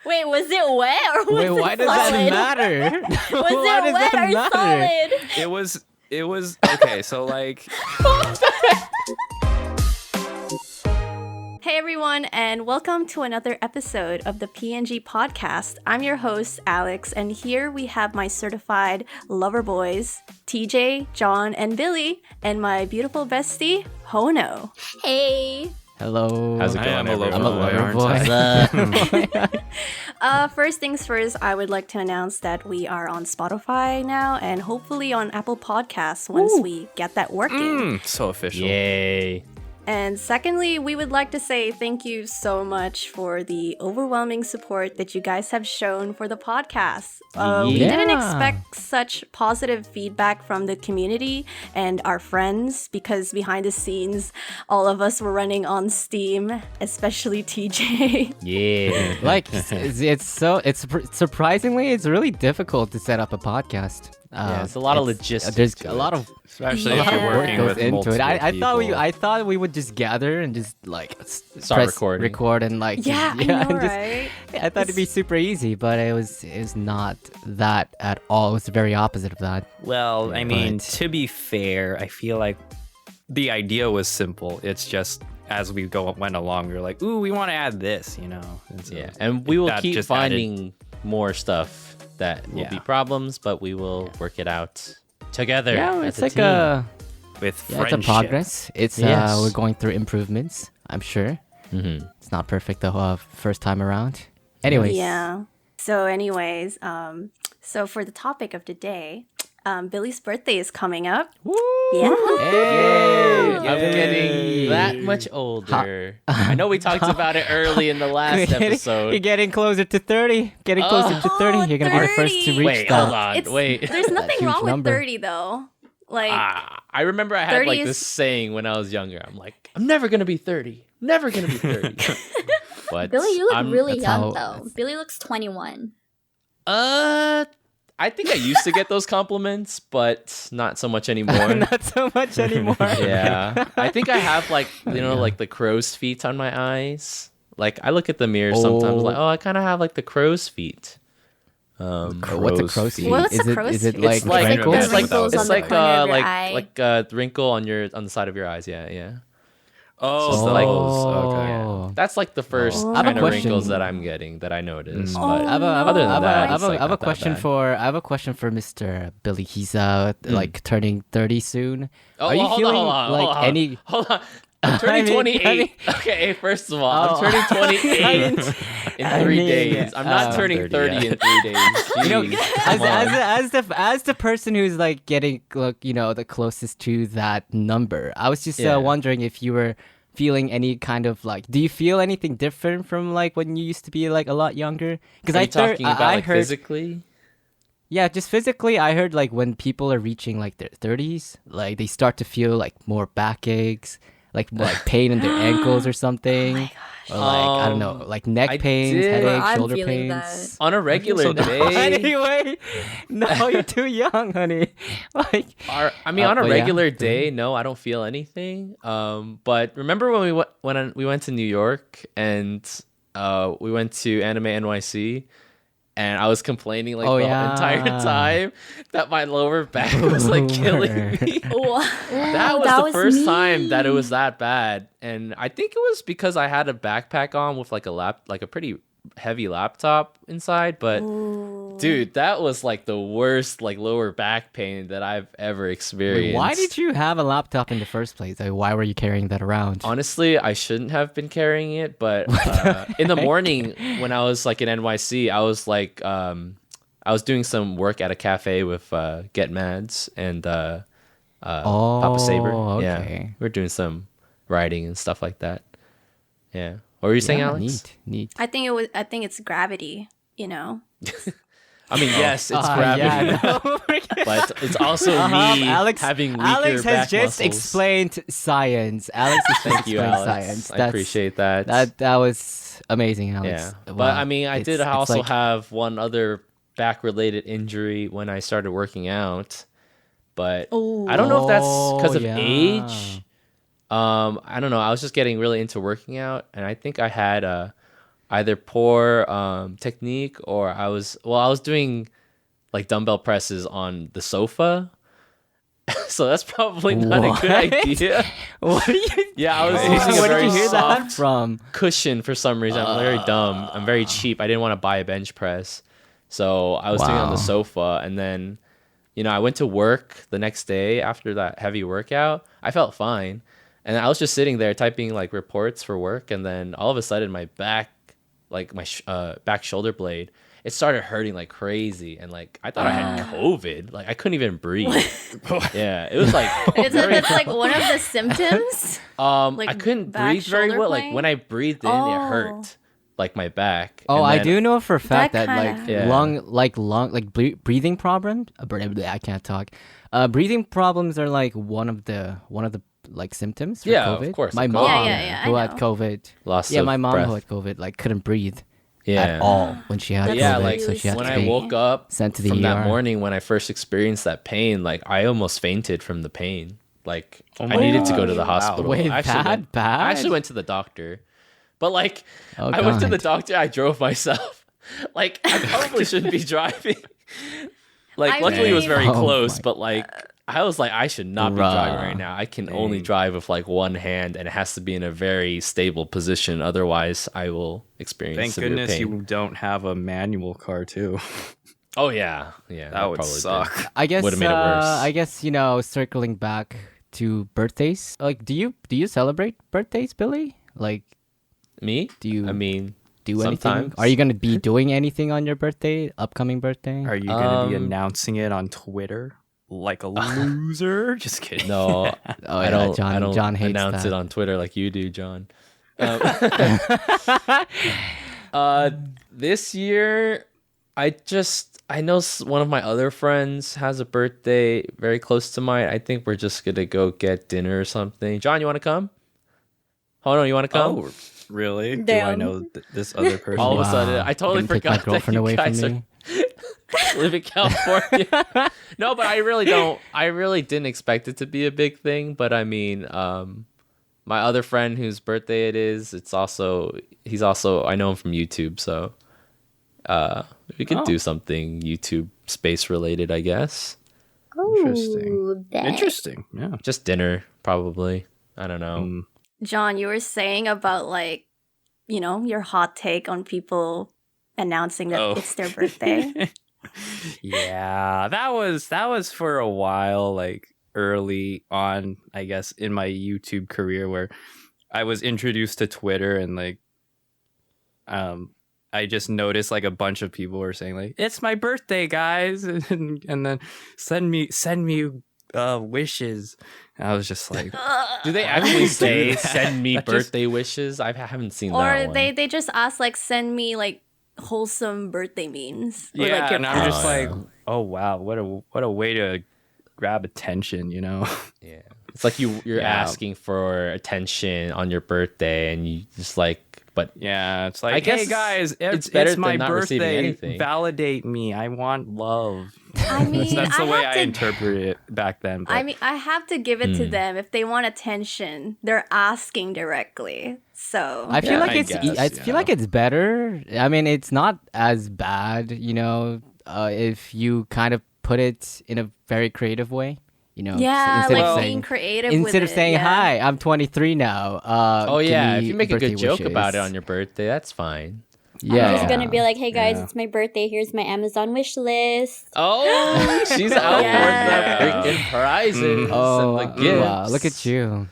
Wait, was it wet or was Wait, it why does solid? that matter? Was it wet or solid? It was okay. So like, Hey everyone, and welcome to another episode of the PNG Podcast. I'm your host, Alex, and here we have my certified lover boys, TJ, John, and Billy, and my beautiful bestie, Hono. Hey. Hello. how's it going? I'm a lover aren't boy. I? First things first, I would like to announce that we are on Spotify now, and hopefully on Apple Podcasts once we get that working. So official. Yay. And secondly, we would like to say thank you so much for the overwhelming support that you guys have shown for the podcast. We didn't Yeah. expect such positive feedback from the community and our friends because behind the scenes, all of us were running on Steam, especially TJ. Yeah. Like surprisingly it's really difficult to set up a podcast. Yeah, it's a lot of logistics. There's to a it. lot of Especially Yeah. if you're work working goes with into multiple it. I people. thought we would just gather and just like Start press recording. record and like Yeah, just, I know, and just- right? I thought it'd be super easy, but it was not that at all. It was the very opposite of that. Well, I mean, But- to be fair, I feel like the idea was simple. It's just as we went along, we were like, "Ooh, we want to add this," you know. And so Yeah, and we will that keep just finding more stuff that will be Yeah. problems, but we will work it out together. Yeah, as it's a like team. with it's a friendship. progress. It's Yes. we're going through improvements. I'm sure Mhm. it's not perfect the first time around. Anyways, Yeah. So anyways, so for the topic of today, Billy's birthday is coming up. Yeah. Hey, I'm getting that much older. I know we talked about it early in the last You're episode. getting closer to 30. Getting closer to 30. You're gonna be the first to 30. reach Wait, that. hold on. Wait. There's nothing huge wrong number. with 30 though. Like I remember I had 30 like is- this saying when I was younger. I'm like, I'm never gonna be 30. Never gonna be 30. But Billy, you look I'm- really that's young how- though. Billy looks 21. I think I used to get those compliments, but not so much anymore. Not so much anymore. Yeah. I think I have like, like the crow's feet on my eyes. Like I look at the mirror sometimes like, oh, I kind of have like the crow's feet. What's a crow's feet? What's a Is it crow's is it feet? like It's like wrinkles? it's like Wrinkles it's on the like corner of your eye. like a wrinkle on the side of your eyes. Yeah. Oh, So, those. like- Okay. That's like the first I have a kind of question. wrinkles that I'm getting that I notice. Oh, But I have a, other than that, I it's, have like, a not that question bad. for Mr. Billy. He's like turning 30 soon. Oh, Are you hold feeling on, like hold on. any? Hold on. I'm turning 28. Okay, first of all, I'm turning 28 in 3 days. I'm not turning 30 in 3 days. You know, Jeez, as, come on. as the person who's like getting the closest to that number, I was just Yeah. wondering if you were feeling any kind of like, do you feel anything different from like when you used to be like a lot younger? Because Are you talking about I like heard, physically? yeah, just physically, I heard like when people are reaching like their 30s, like they start to feel like more backaches, like pain in their ankles or something. Or like, I don't know, like neck I pains, did- headaches, I'm shoulder feeling pains. On a regular day, Anyway, no, you're too young, honey. Like, on a but yeah. regular day, no, I don't feel anything. But remember when we went to New York and we went to Anime NYC, and I was complaining like Oh, the yeah. entire time that my lower back was like killing me. That was the first time that it was that bad, and I think it was because I had a backpack on with like a pretty heavy laptop inside. But dude, that was like the worst like lower back pain that I've ever experienced. why did you have a laptop in the first place? Like, why were you carrying that around? Honestly, I shouldn't have been carrying it, but in the morning when I was like in NYC, I was like I was doing some work at a cafe with Get Mads and Papa Saber. Yeah, okay. we're doing some writing and stuff like that. Yeah. What were you saying, Yeah, Alex? Neat. I think it's gravity, you know. I mean, yes, it's Yeah, gravity, no. but it's also me Alex, having weaker Alex has back just muscles. explained science. Alex has Thank you, explained Alex. science. I appreciate that. That was amazing, Alex. Yeah, Wow. but I mean, I It's- did it's also like- have one other back-related injury when I started working out, but I don't know if that's because of yeah. age. I don't know. I was just getting really into working out, and I think I had either poor technique, or I was doing like dumbbell presses on the sofa. So that's probably not a good idea. What are you? Yeah, I was Oh, using a where did very you hear that soft from? cushion for some reason. I'm very dumb. I'm very cheap. I didn't want to buy a bench press. So I was doing it on the Wow. sofa, and then, I went to work the next day after that heavy workout. I felt fine. And I was just sitting there typing like reports for work, and then all of a sudden my back, like my back shoulder blade, it started hurting like crazy, and like I thought I had COVID. Like I couldn't even breathe. Yeah, it was like That's like one of the symptoms. I couldn't back, breathe very shoulder well. Like pain? when I breathed in, it hurt like my back. Oh, And I then- do know for a fact that kinda- like Yeah. breathing problems. I can't talk. Breathing problems are like one of the like symptoms for Yeah, COVID. of course, My of mom, course. Yeah, who I had know. COVID. Loss Yeah, of my mom breath. who had COVID like couldn't breathe Yeah. at all when she had That's Yeah, COVID. like so she had when to I be woke up sent to the from that ER. morning when I first experienced that pain, like I almost fainted from the pain. Like Oh I my needed to go to gosh. the hospital. Wait, I actually went, bad? I actually went to the doctor, but like Oh, I went to the God. doctor. I drove myself. Like I probably shouldn't be driving. Like I luckily it was mean- very Oh close, my but like I was like I should not be driving right now. I can only Dang. drive with like one hand, and it has to be in a very stable position. Otherwise, I will experience Thank severe goodness pain. you don't have a manual car too. Oh yeah, yeah. That would probably did. suck. I guess Would've made it worse. I guess circling back to birthdays. Like, do you celebrate birthdays, Billy? Like, Me? do you I mean, do anything? sometimes. Are you gonna be doing anything on your birthday, upcoming birthday? Are you gonna be Um, announcing it on Twitter like a loser? Just kidding. no, Oh, I yeah, don't. John- I don't John hates announce that. it on Twitter like you do, John. This year, I know one of my other friends has a birthday very close to mine. I think we're just gonna go get dinner or something. John, you want to come? Oh no, you want to come? Oh, really? Do I Damn. know this other person? All of a Wow. sudden, I totally You're gonna take my forgot that girlfriend you away from guys are me? live in California. No, but I really don't. I really didn't expect it to be a big thing. But I mean, my other friend whose birthday it is, he's also I know him from YouTube, so we could Oh. do something YouTube space related, I guess. Interesting. Ooh, dang. Interesting. Yeah. Just dinner, probably. I don't know. Mm. John, you were saying about like, your hot take on people announcing that Oh. it's their birthday. Yeah, that was for a while, like early on, I guess, in my YouTube career, where I was introduced to Twitter, and like I just noticed like a bunch of people were saying like, it's my birthday, guys, and then send me wishes. And I was just like, Do they actually say that? send me That just- birthday wishes? I haven't seen that Or one. they just ask like send me like wholesome birthday memes. Or, yeah, like, your and I'm just Oh, like, yeah. oh wow, what a way to grab attention, you know? Yeah. It's like you're Yeah. asking for attention on your birthday, and you just like, but Yeah, it's like, I guess hey guys, it's better it's my than not receiving birthday. anything. Validate me. I want love. I mean, That's the I way have I to- interpreted it back then. But I mean, I have to give it to Hmm. them. If they want attention, they're asking directly. So I feel Yeah, like I it's. guess, I feel yeah. like it's better. I mean, it's not as bad, if you kind of put it in a very creative way. yeah, instead like of being saying, creative. instead with of saying it, yeah. hi, I'm 23 now. oh give yeah, me if you make a good birthday joke about it wishes. on your birthday, that's fine. Yeah, I'm just gonna be like, hey guys, Yeah. it's my birthday. Here's my Amazon wish list. Oh, she's out Yeah. for the freaking prizes Oh, and the gifts. wow, look at you.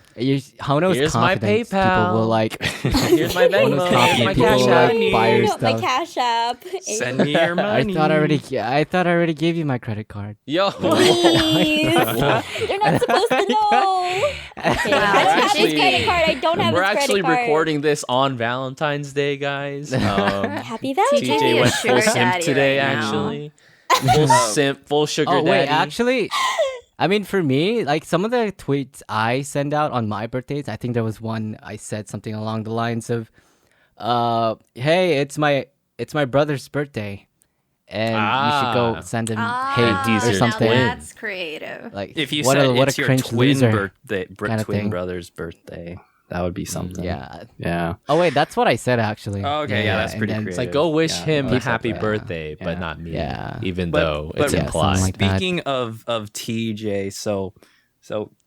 Hono's Here's my confidence. People PayPal. will like. Here's my Hono's Venmo. Here's my confident. People Cash will App. like buy your My stuff. Cash App. send me your I money. thought I already gave you my credit card. Yo. Please. They're not supposed to know. Okay, Wow. I don't have Actually- his credit card. I don't have We're his actually credit card. recording this on Valentine's Day, guys. Happy TJ Valentine's TJ be a went full sugar simp daddy today, right now. actually. Full simp, full sugar Oh wait, daddy. actually, I mean for me, like some of the tweets I send out on my birthdays, I think there was one I said something along the lines of, "Hey, it's my brother's birthday, and you should go Ah. send him Ah, hate these or are something." twins. That's creative. Like If you what said a it's your cringe twin loser. birthday, kinda twin thing. brother's birthday, That would be something. Yeah. Yeah. Oh wait, that's what I said actually. Oh, okay, yeah, that's and pretty then- creative. It's like go wish Yeah. him a People happy say- birthday, but Yeah. not me. Yeah. Even But- though but- it's Yeah, implied. something like that. Speaking of TJ, so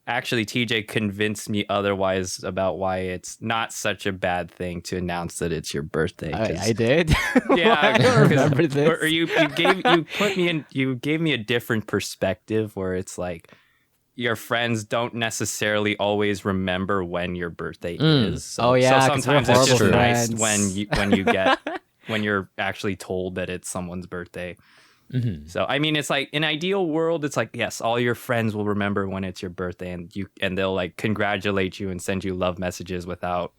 actually TJ convinced me otherwise about why it's not such a bad thing to announce that it's your birthday. 'cause- I did. Yeah, I don't remember this. Or you gave me a different perspective where it's like your friends don't necessarily always remember when your birthday is. So, Oh, yeah, so 'cause we're sometimes it's just horrible nice friends. when you get when you're actually told that it's someone's birthday. Mhm. So I mean, it's like in ideal world, it's like yes, all your friends will remember when it's your birthday, and they'll like congratulate you and send you love messages without,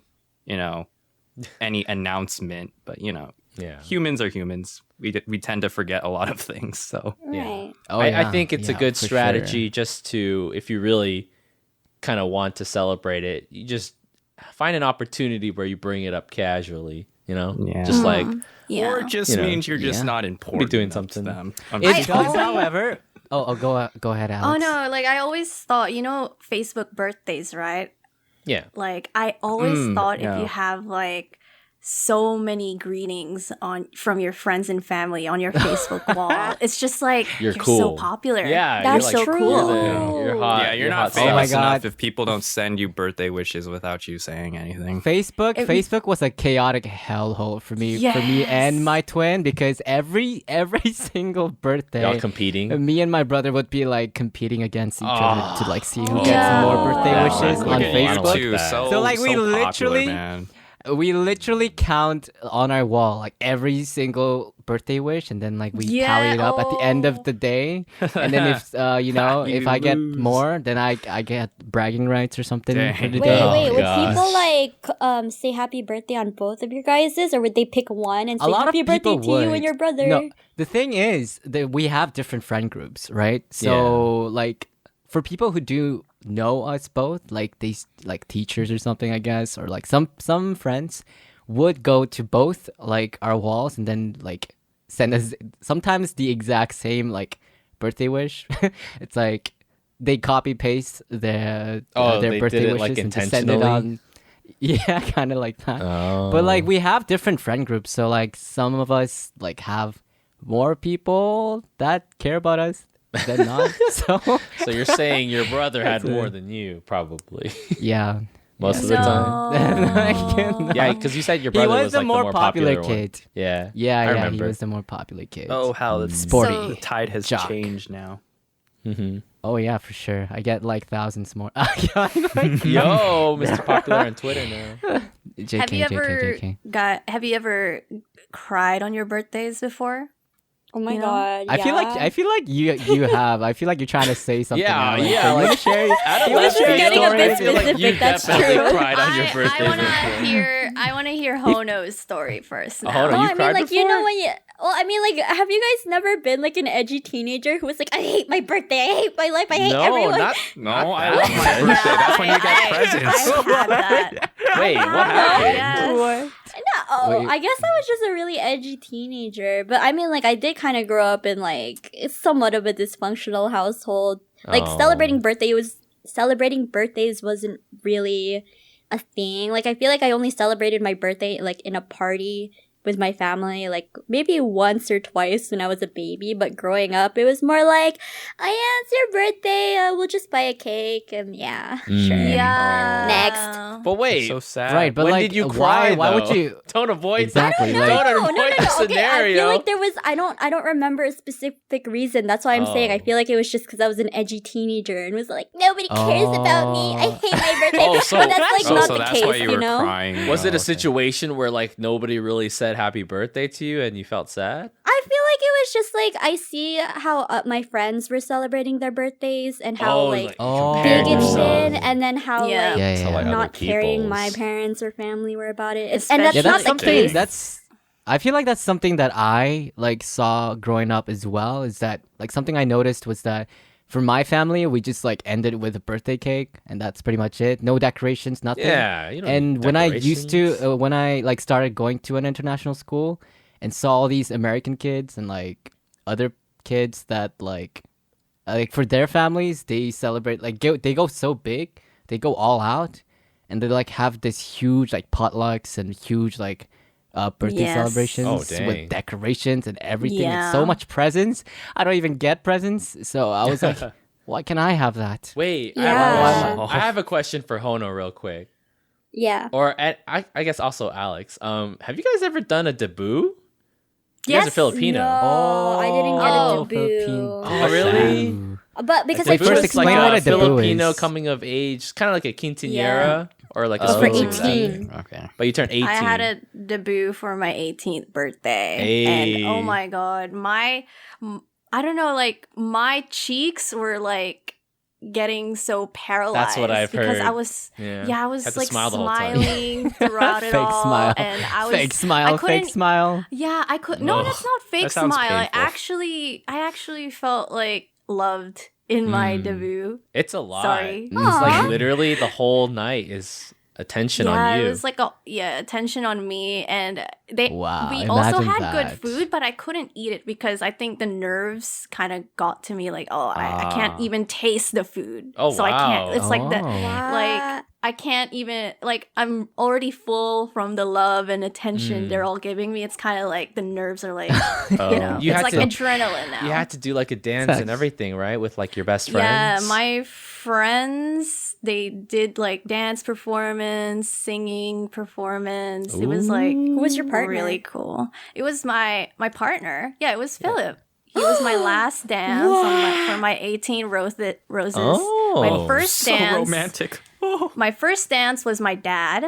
any announcement. But Yeah. humans are humans. We tend to forget a lot of things. So Right. Oh, I think it's a yeah, good for strategy sure. just to, if you really kind of want to celebrate it, you just find an opportunity where you bring it up casually, Yeah. Just like, Yeah. or it just You know, means you're just yeah. not important. doing enough to something. them. It I does, always- however. Oh, go ahead, Alex. Oh no, like I always thought, Facebook birthdays, right? yeah. Like I always thought if yeah. you have like so many greetings from your friends and family on your Facebook wall, it's just like You're so cool. popular. Yeah, that's you're like, so true. cool. You're hot. Yeah, you're not hot Oh my famous stuff. God. enough if people don't send you birthday wishes without you saying anything. Facebook was a chaotic hellhole for me Yes. and my twin, because every single birthday Y'all competing. me and my brother would be like competing against each other to like see who Oh. gets Yeah. more birthday Yeah. wishes Look on at you Facebook. two. that. So So, like, we popular, literally- man. We literally count on our wall like every single birthday wish, and then like we tally it up at the end of the day. And then if if I get lose. more, then I get bragging rights or something Dang. for the Wait, day. Oh, wait. Would gosh. people say happy birthday on both of your guys's, or would they pick one and A say lot of happy birthday people to you would. and your brother? No, the thing is that we have different friend groups, right? So like for people who do know us both, like like teachers or something, I guess, or like some friends would go to both like our walls and then like send us sometimes the exact same like birthday wish. It's like they copy paste their They birthday did it, wishes like, and just send it intentionally? on. Yeah, kind of like that. Oh. But like we have different friend groups, so like some of us like have more people that care about us than not. So So you're saying your brother had That's more it. than you, probably. yeah, Most of the time. time. Yeah, because you said your He brother was was the like more the more popular one. kid. Yeah. Yeah, I he remember. was the more popular kid. Oh, how the Sporty. So- the tide has Jock. changed now. Mm-hmm. Oh yeah, for sure. I get like thousands more. Yo, Mr. Popular on Twitter now. JK, Have you ever JK. have you ever cried on your birthdays before? Oh my You know? god! I feel like you have. I feel like you're trying to say something. Yeah, Alex. yeah, Are you like- share? I you wanna was share just your getting a story? bit I feel like you specific, that's definitely true. cried on your birthday before. I want to hear Hono's story first. Oh, Now. Hono, Oh, you I mean, cried like you know before? when you. Well, I mean, like, have you guys never been like an edgy teenager who was like, "I hate my birthday, I hate my life, I hate No, everyone." not. No, not I that love my bad. birthday. That's when you get I presents. had that. Wait, what Oh, happened? yes. No, Wait. I guess I was just a really edgy teenager. But I mean, like, I did kind of grow up in like it's somewhat of a dysfunctional household. Like Oh. celebrating birthdays wasn't really a thing. Like I feel like I only celebrated my birthday like in a party with my family, like maybe once or twice when I was a baby. But growing up, it was more like, "Oh yeah, it's your birthday. We'll just buy a cake and yeah, Mm. sure." Yeah. Next. But wait, So sad. Right, but when like, did you cry? why would though? you? Don't avoid Exactly, Don't like- avoid the Okay, I scenario. feel like there was. I don't remember a specific reason. That's why I'm saying I Oh. feel like it was just because I was an edgy teenager and was like, nobody cares about me. I hate my birthday. Oh, so- but that's like Oh, not so the that's case, why you were know? crying. Was Oh, it a okay. situation where like nobody really said happy birthday to you and you felt sad? I feel like it was just like I see how my friends were celebrating their birthdays and how like Oh. big compared it's yourself. been, and then how Yeah. like Yeah, To, yeah. like, other not caring my people's. parents or family were about it. And Especially- that's Yeah, not that's the something. case. That's. I feel like that's something that I like saw growing up as well. Is that like something I noticed was that for my family we just like ended with a birthday cake and that's pretty much it. No decorations, nothing. Yeah, you know. And when I used to, when I like started going to an international school and saw all these American kids and like other kids that like for their families they celebrate like they go so big, they go all out, and they like have this huge like potlucks and huge like birthday Yes. celebrations Oh, dang. with decorations and everything and Yeah. so much presents. I don't even get presents, so I was like, why can I have that? Wait, Yeah. I have a question for Hono real quick. Yeah. Or I guess also Alex. Have you guys ever done a debut? You Yes. guys are Filipino. No, I didn't get Oh, a debut. Oh, really? Ooh. But because Wait, I first chose It's like explain what a a debut Filipino is. coming of age, kind of like a quinceañera or like a It's for sweet 18. 16. Okay. But you turn 18. I had a debut for my 18th birthday. Hey. And oh my god, I don't know, like my cheeks were like getting so paralyzed. That's what I've because heard. I was I was Had to like smile the whole time. smiling throughout it Fake all. smile. And I was Fake smile. I couldn't- Fake smile. Yeah, I could no, Ugh, that's not fake that sounds smile. painful. I actually felt like loved in my debut. It's a lot. Sorry. It's like Aw. literally the whole night is attention Yeah, on you. it was like attention on me, and Wow, we also imagine had good that. food, but I couldn't eat it because I think the nerves kind of got to me. Like, I can't even taste the food. Oh, so I can't. wow. It's like the Oh. like I can't even like I'm already full from the love and attention they're all giving me. It's kind of like the nerves are like you know, You it's had like to- adrenaline now. You had to do like a dance and everything, right? With like your best friends. Yeah, my friends, they did like dance performance, singing performance. It was like Who was your partner? really cool. It was my partner. Yeah, it was Philip. He was my last dance for my 18 roses. Oh, my first So dance. romantic. My first dance was my dad.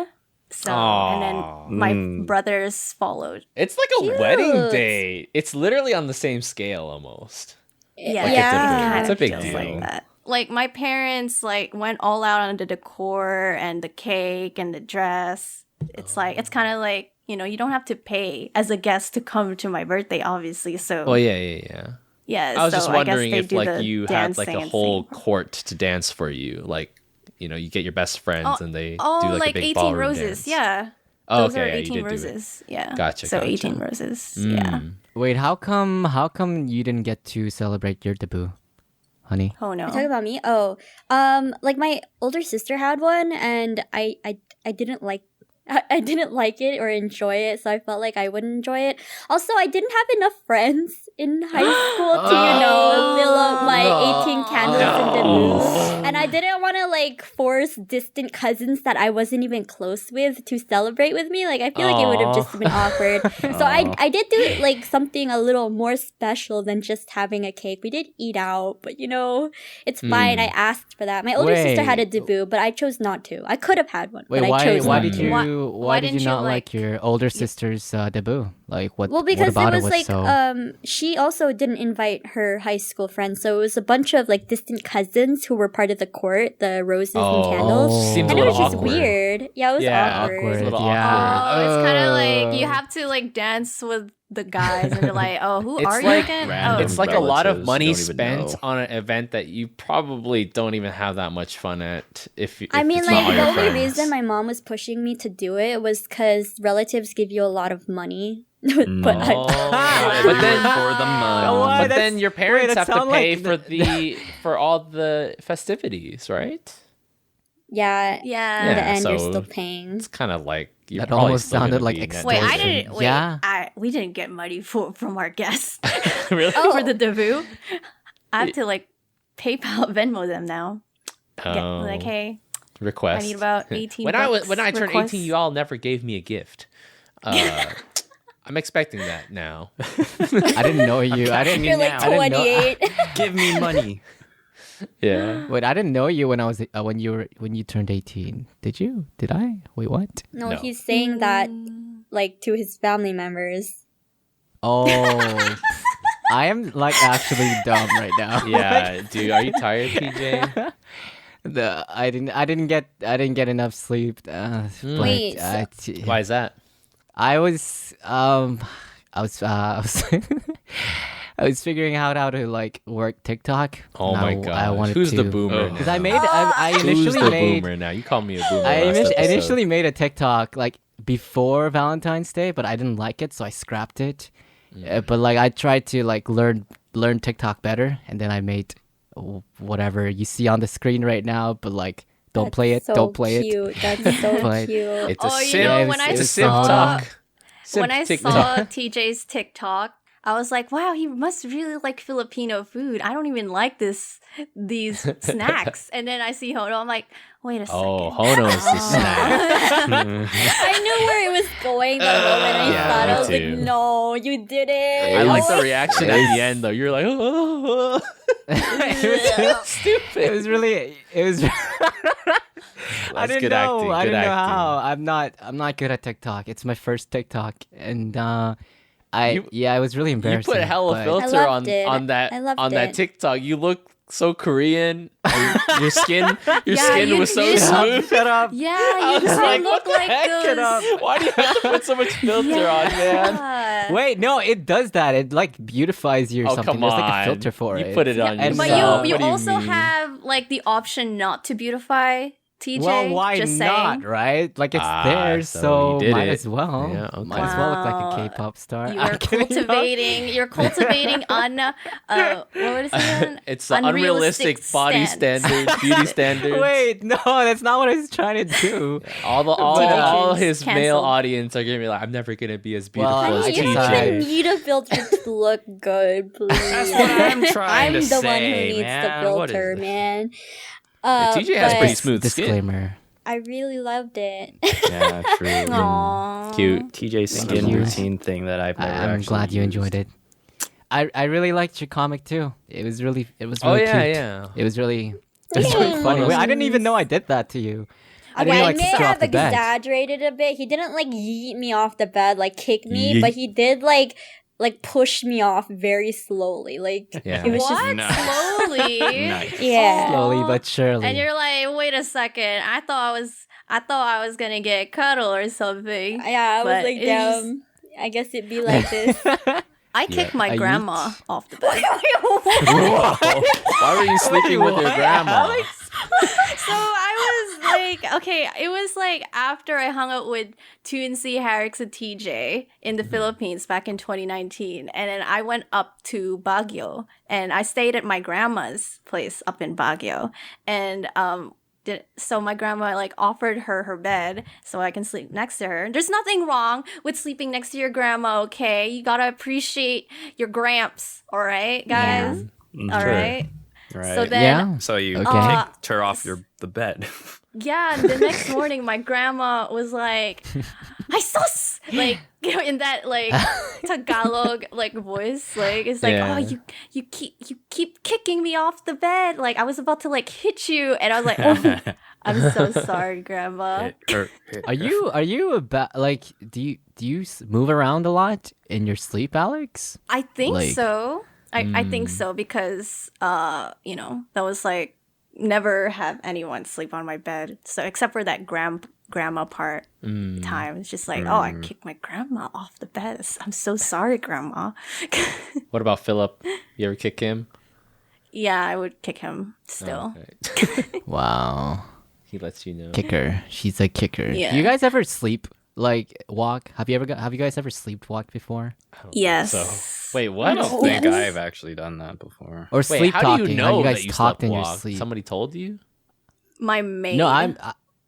So and then my brothers followed. It's like a Cute. wedding day. It's literally on the same scale almost. Yeah, Like it it's a kind big- of it's a big feels deal. like that. Like my parents like went all out on the decor and the cake and the dress. It's like it's kind of like, you know, you don't have to pay as a guest to come to my birthday, obviously. So Oh yeah. yeah, I was so just I guess wondering they if do like the you had like dancing a and whole singing. court to dance for you, like you know, you get your best friends and they Oh, do like, a big 18 ballroom roses. dance. Yeah. Oh, Those okay, are yeah, you 18 did do it. roses. Yeah. Gotcha, So gotcha. 18 roses. Yeah. Wait, how come you didn't get to celebrate your debut, honey? Oh no. You're talking about me? Oh, like my older sister had one, and I didn't like. I didn't like it or enjoy it, so I felt like I wouldn't enjoy it. Also, I didn't have enough friends in high school to, fill up my 18 candles and debuts. And I didn't want to, like, force distant cousins that I wasn't even close with to celebrate with me. Like, I feel like it would have just been awkward. So I did do, like, something a little more special than just having a cake. We did eat out, but, it's fine. I asked for that. My older sister had a Wait. debut, but I chose not to. I could have had one, Wait, but I chose why not did to. you why did didn't you you not like your older sister's debut? Like what? Well, because what about it was like so? she also didn't invite her high school friends, so it was a bunch of like distant cousins who were part of the court, the roses and candles, Seems and a it was little just awkward. weird. Yeah, it was awkward. It's a little Yeah. awkward. Oh, it's kind of like you have to like dance with the guys and they're like, oh, who It's are you like again? random. Oh. It's like a lot of relatives money you don't even spent know. on an event that you probably don't even have that much fun at. If I mean, it's not all like your the only friends. reason my mom was pushing me to do it was because relatives give you a lot of money. But Oh, I, but then for the money. Why, but then your parents that have to sound pay like for all the festivities, right? yeah, in Yeah. the end, you're so still paying. It's kind of like you're That probably almost still gonna sounded like be net Wait, I extortion. taken. didn't. Wait, Yeah. we didn't get money from our guests Really? for the debut. I have to like PayPal Venmo them now. Get, like, hey, request. I need about 18 when bucks I turned requests. 18, you all never gave me a gift. I'm expecting that now. I didn't know you. I didn't. You're like I didn't know- 28. Give me money. Yeah. Wait, I didn't know you when I was when you turned 18. Did you? Did I? Wait, what? No, No. he's saying that like to his family members. Oh, I am like actually dumb right now. Yeah, dude, are you tired, PJ? I didn't get enough sleep. But, Wait, so- Why is that? I was I was figuring out how to like work TikTok. Oh and my I god. wanted Who's the to- boomer? Because now? I made I Who's initially the made boomer now? You called me a boomer. I last episode. initially made a TikTok like before Valentine's Day, but I didn't like it, so I scrapped it. But like I tried to like learn TikTok better, and then I made whatever you see on the screen right now, but like Don't play it. Don't play cute. it. That's so But cute. It's a Oh, you simp. know, when I it's a saw- simp talk. When I TikTok. saw TJ's TikTok, I was like, wow, he must really like Filipino food. I don't even like these snacks. And then I see Hono, I'm like, wait a second. Oh, Hono is the snack. I knew where it was going the moment I Yeah, saw it. me I was too. like, no, you did it. I like the No. reaction at the end though. You're like, oh. it was Stupid. It was really. It was. I That's didn't good know. acting, I good didn't know acting. how. I'm not good at TikTok. It's my first TikTok, and I was really You embarrassing. put hella but- I filter loved it. on that I loved on that it. TikTok. You look so Korean. Your skin Yeah, you was so did. smooth. Shut up. Yeah, I you was kind like, of what look the like heck? Shut up. those. Why do you have to put so much filter on, man? Yeah. Wait, no, it does that. It like beautifies you or Oh, something. come There's on. like a filter for You it. put it on And, But yourself. you What do also mean? have like the option not to beautify TJ. Well, why just not, saying. right? Like it's Ah, there, so so you did might it. as well. Yeah, okay. Might as well look like Wow. a K-pop star. You I'm are kidding. cultivating. You're cultivating what was it? It's the unrealistic body standard, beauty standards. Wait, no, that's not what I was trying to do. All his Cancelled. male audience are gonna be like, I'm never gonna be as beautiful Well, as Honey, you don't decided- even TJ. need a filter to look good, please. That's what I'm trying I'm to the one say, who needs man. the What is filter, this? man. TJ has but pretty smooth skin. Disclaimer. I really loved it. Yeah, true. Aww. Cute. TJ's Thank skin you. routine thing that I've never I'm actually glad you used. enjoyed it. I really liked your comic too. It was really Oh yeah, cute. yeah. It was really funny. Wait, I didn't even know I did that to you. I didn't Okay, know I I may kicked you off have the bed. exaggerated a bit. He didn't like yeet me off the bed, like kick me, Yeet. but he did like push me off very slowly. Like Yeah. it was What? Nice. Slowly. Nice. Yeah. Slowly but surely. And you're like, wait a second. I thought I was gonna get cuddle or something. Yeah, I was But like, it's just- damn. I guess it'd be like this. I kicked my a grandma yeet. off the bed. Why were you sleeping with your what? grandma? So I was like, okay, it was like after I hung out with Toonsy, Harrix, and TJ in the Philippines back in 2019. And then I went up to Baguio and I stayed at my grandma's place up in Baguio. And so my grandma like offered her bed so I can sleep next to her. There's nothing wrong with sleeping next to your grandma, okay? You gotta appreciate your gramps, all right, guys? All True. right. Right. So then yeah. So you Okay. kicked her off the bed. Yeah, and the next morning, my grandma was like, "Ay sus!" Like in that like Tagalog like voice, like it's like, Yeah. "Oh, you keep kicking me off the bed." Like I was about to like hit you, and I was like, "Oh, I'm so sorry, grandma." Are you about like do you move around a lot in your sleep, Alex? I think Like- so. I think so because that was like never have anyone sleep on my bed. So except for that grandma part time, it's just like, oh, I kicked my grandma off the bed. I'm so sorry, grandma. What about Philip? You ever kick him? Yeah, I would kick him still. Okay. Wow. He lets you know. Kicker. She's a kicker. Yeah. Do you guys ever sleep walk? Have you guys ever sleepwalked before? Yes. So, wait, what? I don't think Yes. I've actually done that before. Or Wait, sleep how talking? do you know you guys that you talked in your sleptwalk? sleep? Somebody told you? My maid. No, I'm.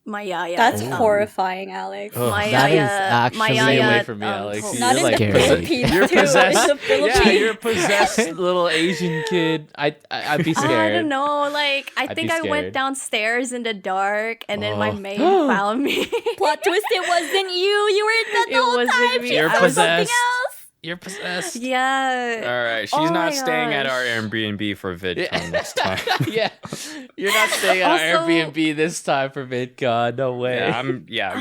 my yaya. That's um, horrifying, Alex. My That is yaya. actually- my Stay yaya, away from me, Alex. told Not me. in like the scary. Philippines, You're too. possessed. In the Philippines. Yeah, you're a possessed little Asian kid. I'd be scared. I don't know. Like, I I'd think be I went scared. downstairs in the dark, and then my Oh. maid found me. Plot twist, it wasn't you. You were in that It the whole wasn't time. me. She You're saw something possessed. else. You're possessed. Yeah. All right, she's Oh my not staying at our gosh. Airbnb for VidCon Yeah. next time. Yeah, you're not staying at our Also- Airbnb this time for VidCon. No way. Yeah,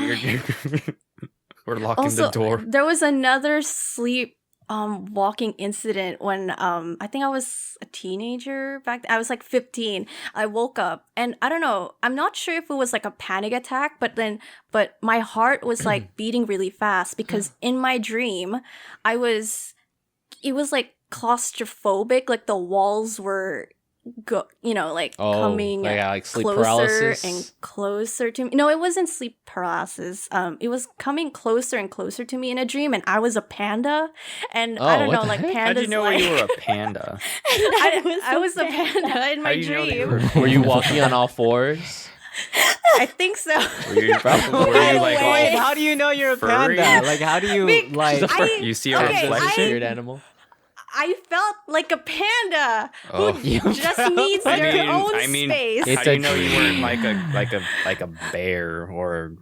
we're locking Also, the door. there was another sleep walking incident when I think I was a teenager back then. I was like 15. I woke up and I don't know, I'm not sure if it was like a panic attack, but my heart was like beating really fast because in my dream it was like claustrophobic, like the walls were coming like sleep closer paralysis. and closer to me. No, it wasn't sleep paralysis. It was coming closer and closer to me in a dream, and I was a panda. And I Oh, don't what know, the like heck? pandas. How'd you know like, you were a panda? I was a panda in my How do you know you dream. were- Were you walking on all fours? I think so. Were you like all Wait, how do you know you're a furry? panda? Like, how do you like? you see a okay, reflection? Spirit animal. I felt like a panda Oh. who just needs their own space. How do you know you weren't like a bear or?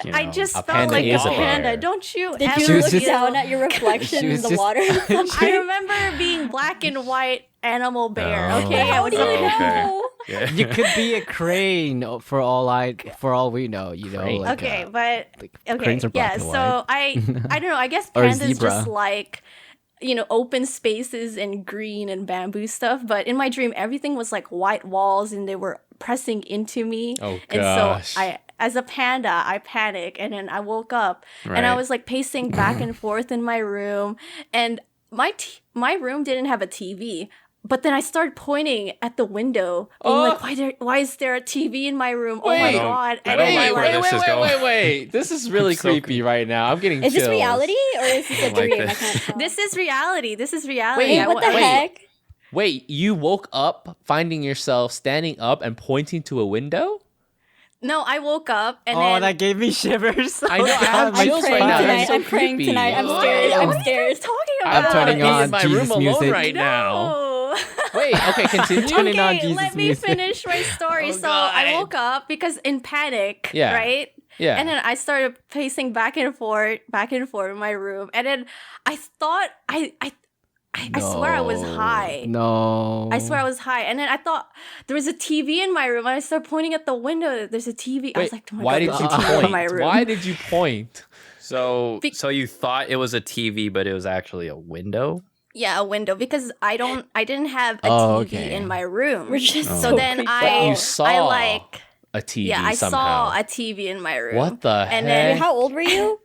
You know, I just a felt panda like a is a panda. bear. Don't you Did ever you look just- down at your reflection She in was the just- water? I remember being black and white animal bear. Oh. Okay, I How was do you okay. know? Yeah. You could be a crane for all we know. You know. Crane. Like, okay, but like, okay, cranes are black yeah. and So white. I don't know. I guess Or pandas zebra. just like open spaces and green and bamboo stuff. But in my dream, everything was like white walls and they were pressing into me. Oh, And gosh. so as a panda, I panic and then I woke up and I Right. was like pacing back and forth in my room, and my room didn't have a TV. But then I started pointing at the window, being like, why is there a TV in my room? Oh my Wait. god. I And don't then like I where like, this is going. Wait. This is really So creepy right now. I'm getting Is this chills. reality or is this a don't like dream? I this. can't tell. this is reality. This is reality. Wait, I What the wa- heck? Wait, you woke up finding yourself standing up and pointing to a window? No, I woke up and Oh, then that gave me shivers. I know, I have my chills I'm right praying now. spine. That's tonight. so I'm praying creepy. tonight. I'm What? scared. What I'm are you scared. guys talking I'm about? turning Be on in my Jesus room alone music. right now. No. Wait, okay, continue. Turning on Okay, Jesus let me music. finish my story. Oh, So I God. woke up because in panic, Yeah. right? Yeah. And then I started pacing back and forth in my room. And then I thought I swear I was high. No. I swear I was high. And then I thought there was a TV in my room. And I started pointing at the window. There's a TV. I was Wait, like, oh my why God, did there's you a TV in my point? room. Why did you point? So Be- so you thought it was a TV, but it was actually a window. Yeah, a window because I didn't have a Oh, TV okay. in my room. We're just So then creeped I out. You saw I like a TV I somehow. saw a TV in my room. What the heck? And then- How old were you?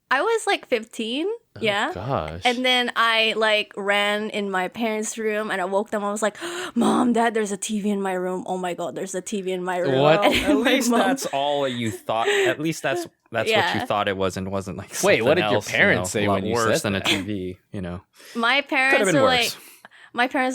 I was like 15. Yeah. Oh, gosh. And then I like ran in my parents' room and I woke them. I was like, Mom, Dad, there's a TV in my room. Oh my God, the's a TV in my room. What? And At my least mom- that's all you thought. At least that's what Yeah. you thought it was, and wasn't like. Wait, what something did your else, parents say a lot when you worse said than that? a TV? You know, my could have parents been were worse.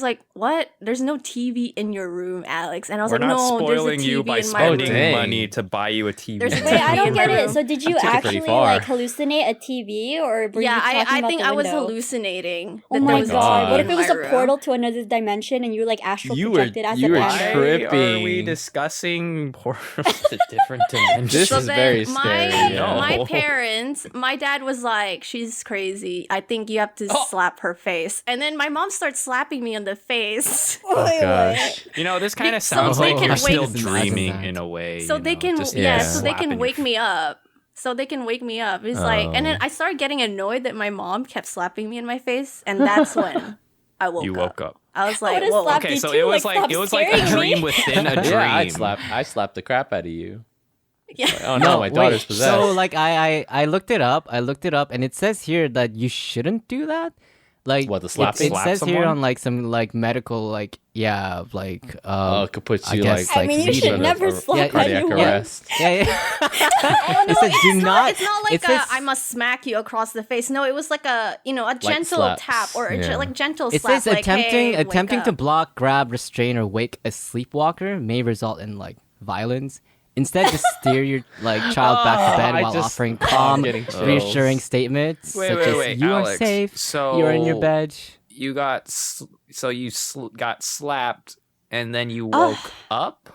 like, what? There's no TV in your room, Alex. And I was We're like, not no, there's a spoiling TV you by in my spending room. dang. money to buy you a TV. There's a Wait, I TV don't in my get it. room. So did you took it pretty actually far. like hallucinate a TV or were Yeah, you talking I about think the I was window? hallucinating. Oh that my there was a God. god! TV What in if it was my a room. portal to another dimension and you were like astral You were- projected as you a were panda? Why tripping. are we discussing portals to different dimensions? This So is then very my scary. No. my parents, my dad was like, "She's crazy. I think you have to Oh. slap her face." And then my mom starts slapping me on the face, Oh gosh. You know, this kind of So sounds they like can you're still wait- dreaming Imagine in that. a way. so you they know, can just so they slapping can your wake me up. So they can wake me up. It's like, and then Oh. I started getting annoyed that my mom kept slapping me in my face, and that's when I woke You up. woke up. I was I like, would've "Whoa." slapped Okay, you so too, it was like, like stop it was like a scaring me. dream within a dream. Yeah, I slapped the crap out of you. Yeah. Oh no, my daughter's wait, possessed. So like I looked it up, and it says here that you shouldn't do that. Like What, the slap It slap says here someone? on like some like medical like Oh, it could put I you guess, like. I mean, you sort should of never a slap cardiac anyone. arrest. yeah. Oh, no, It said, it's "Do not. not-" It's not it like says- I must smack you across the face. No, it was like a a gentle slaps. tap or a Yeah. like gentle It slap. says like, attempting hey, wake attempting to up. block, grab, restrain, or wake a sleepwalker may result in like violence. Instead, just steer your like child back to bed I while just- offering I'm calm, getting chills. reassuring statements Wait, such wait, as wait, "You Alex, are safe. so You are in your bed." You got got slapped, and then you woke up.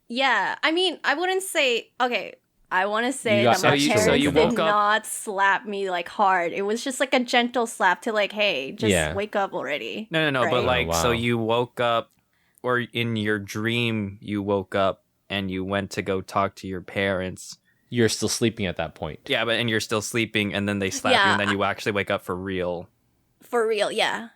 Yeah, I mean, I wouldn't say okay. I want to say You got that my extra parents woke did up? not slap me like hard. It was just like a gentle slap to like, hey, just Yeah. wake up already. No, but Right. like, Oh, wow. so you woke up, or in your dream, you woke up and you went to go talk to your parents. You're still sleeping at that point. Yeah, and you're still sleeping, and then they slap you, Yeah, and then you actually wake up for real. For real, yeah.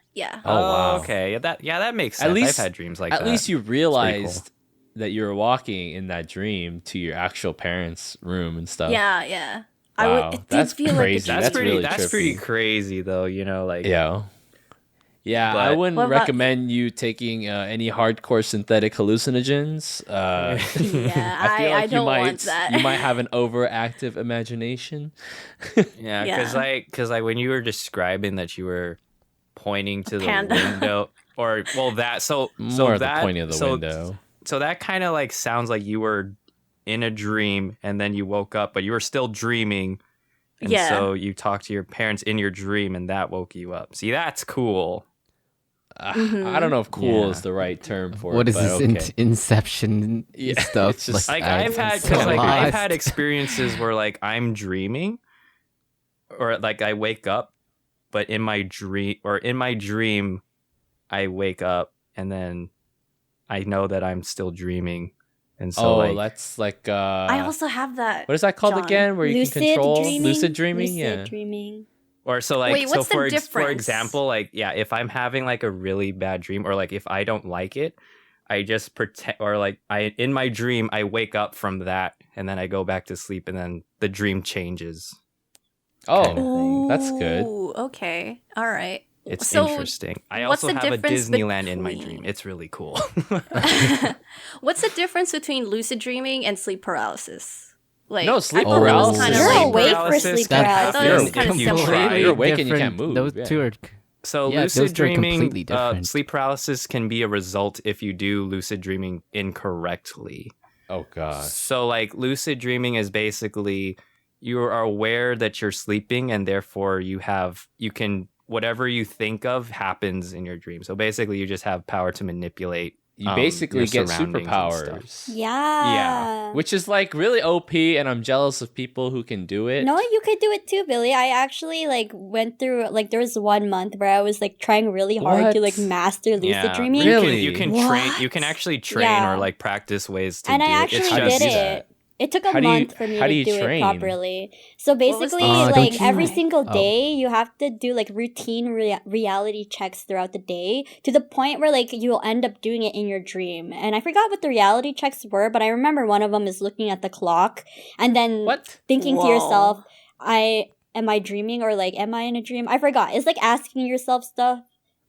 Oh, wow. Okay, yeah, that makes sense. At least- I've had dreams like At that. least you pretty realized that you were walking in that dream to your actual parents' room and stuff. Yeah. Wow, It did that's feel crazy. like a that's That's really pretty trippy. crazy though. You know, like Yeah, But- I wouldn't What about- recommend you taking any hardcore synthetic hallucinogens. Yeah, I feel like I don't you might want that. you might have an overactive imagination. yeah, Yeah. because when you were describing that you were pointing to the panda. window, or well, that so More of that the pointing of the so, window. So that kind of like sounds like you were in a dream and then you woke up, but you were still dreaming. And so you talked to your parents in your dream and that woke you up. See, that's cool. I don't know if cool is the right term for what it. What is this Inception stuff? It's just, like I've had experiences where like I'm dreaming or like I wake up, but in my dream I wake up and then I know that I'm still dreaming. And so that's like I also have that. What is that called John? again? Where you can control lucid dreaming? Lucid dreaming. Or so like Wait, what's the difference? For example, like if I'm having like a really bad dream or like if I don't like it, I just pretend or like in my dream I wake up from that and then I go back to sleep and then the dream changes. Oh, that's good. Okay. All right. It's so interesting. I also have a Disneyland in my dream. It's really cool. What's the difference between lucid dreaming and sleep paralysis? Like, no, sleep paralysis. You're awake for sleep paralysis. You're awake and you can't move. Those two are... So lucid dreaming, sleep paralysis can be a result if you do lucid dreaming incorrectly. Oh, God. So like lucid dreaming is basically you are aware that you're sleeping and therefore you can whatever you think of happens in your dream. So basically you just have power to manipulate. You basically get superpowers. Yeah. Which is like really OP, and I'm jealous of people who can do it. No, you could do it too, Billy. I actually like went through like there was 1 month where I was like trying really hard to like master lucid dreaming. Really? You can train. You can actually train or like practice ways to and do I actually did it. It took a month for me to do it properly. So basically, like every single day, you have to do like routine reality checks throughout the day to the point where like you'll end up doing it in your dream. And I forgot what the reality checks were, but I remember one of them is looking at the clock and then thinking to yourself, am I dreaming or like am I in a dream? I forgot. It's like asking yourself stuff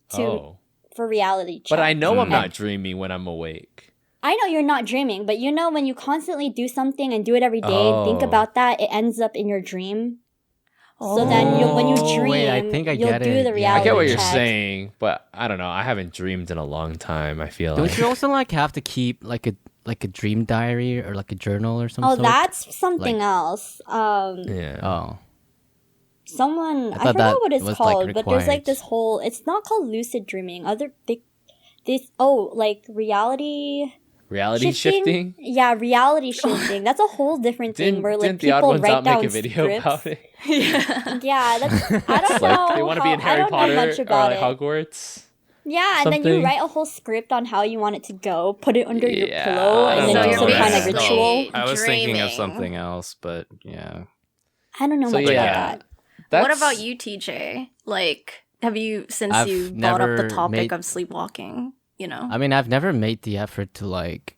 for reality checks. But I know I'm not dreaming when I'm awake. I know you're not dreaming, but you know when you constantly do something and do it every day and think about that, it ends up in your dream. So then when you dream, you'll do the reality I get what you're check. saying, but I don't know. I haven't dreamed in a long time, I feel Don't you also like have to keep like a dream diary or like a journal or something? Oh, that's something else. Yeah. Oh. I forgot what it's called, but there's like this whole, it's not called lucid dreaming. Reality shifting? Yeah, reality shifting. That's a whole different thing where like people write down make a video scripts. about it? Yeah, that's I don't know. They want to be in Harry Potter or like Hogwarts. Yeah, and then you write a whole script on how you want it to go, put it under your pillow, and then do some kind of ritual. I was thinking of something else, but yeah. I don't know much about that. What about you, TJ? Like, have you, since you brought up the topic of sleepwalking, you know? I mean, I've never made the effort to like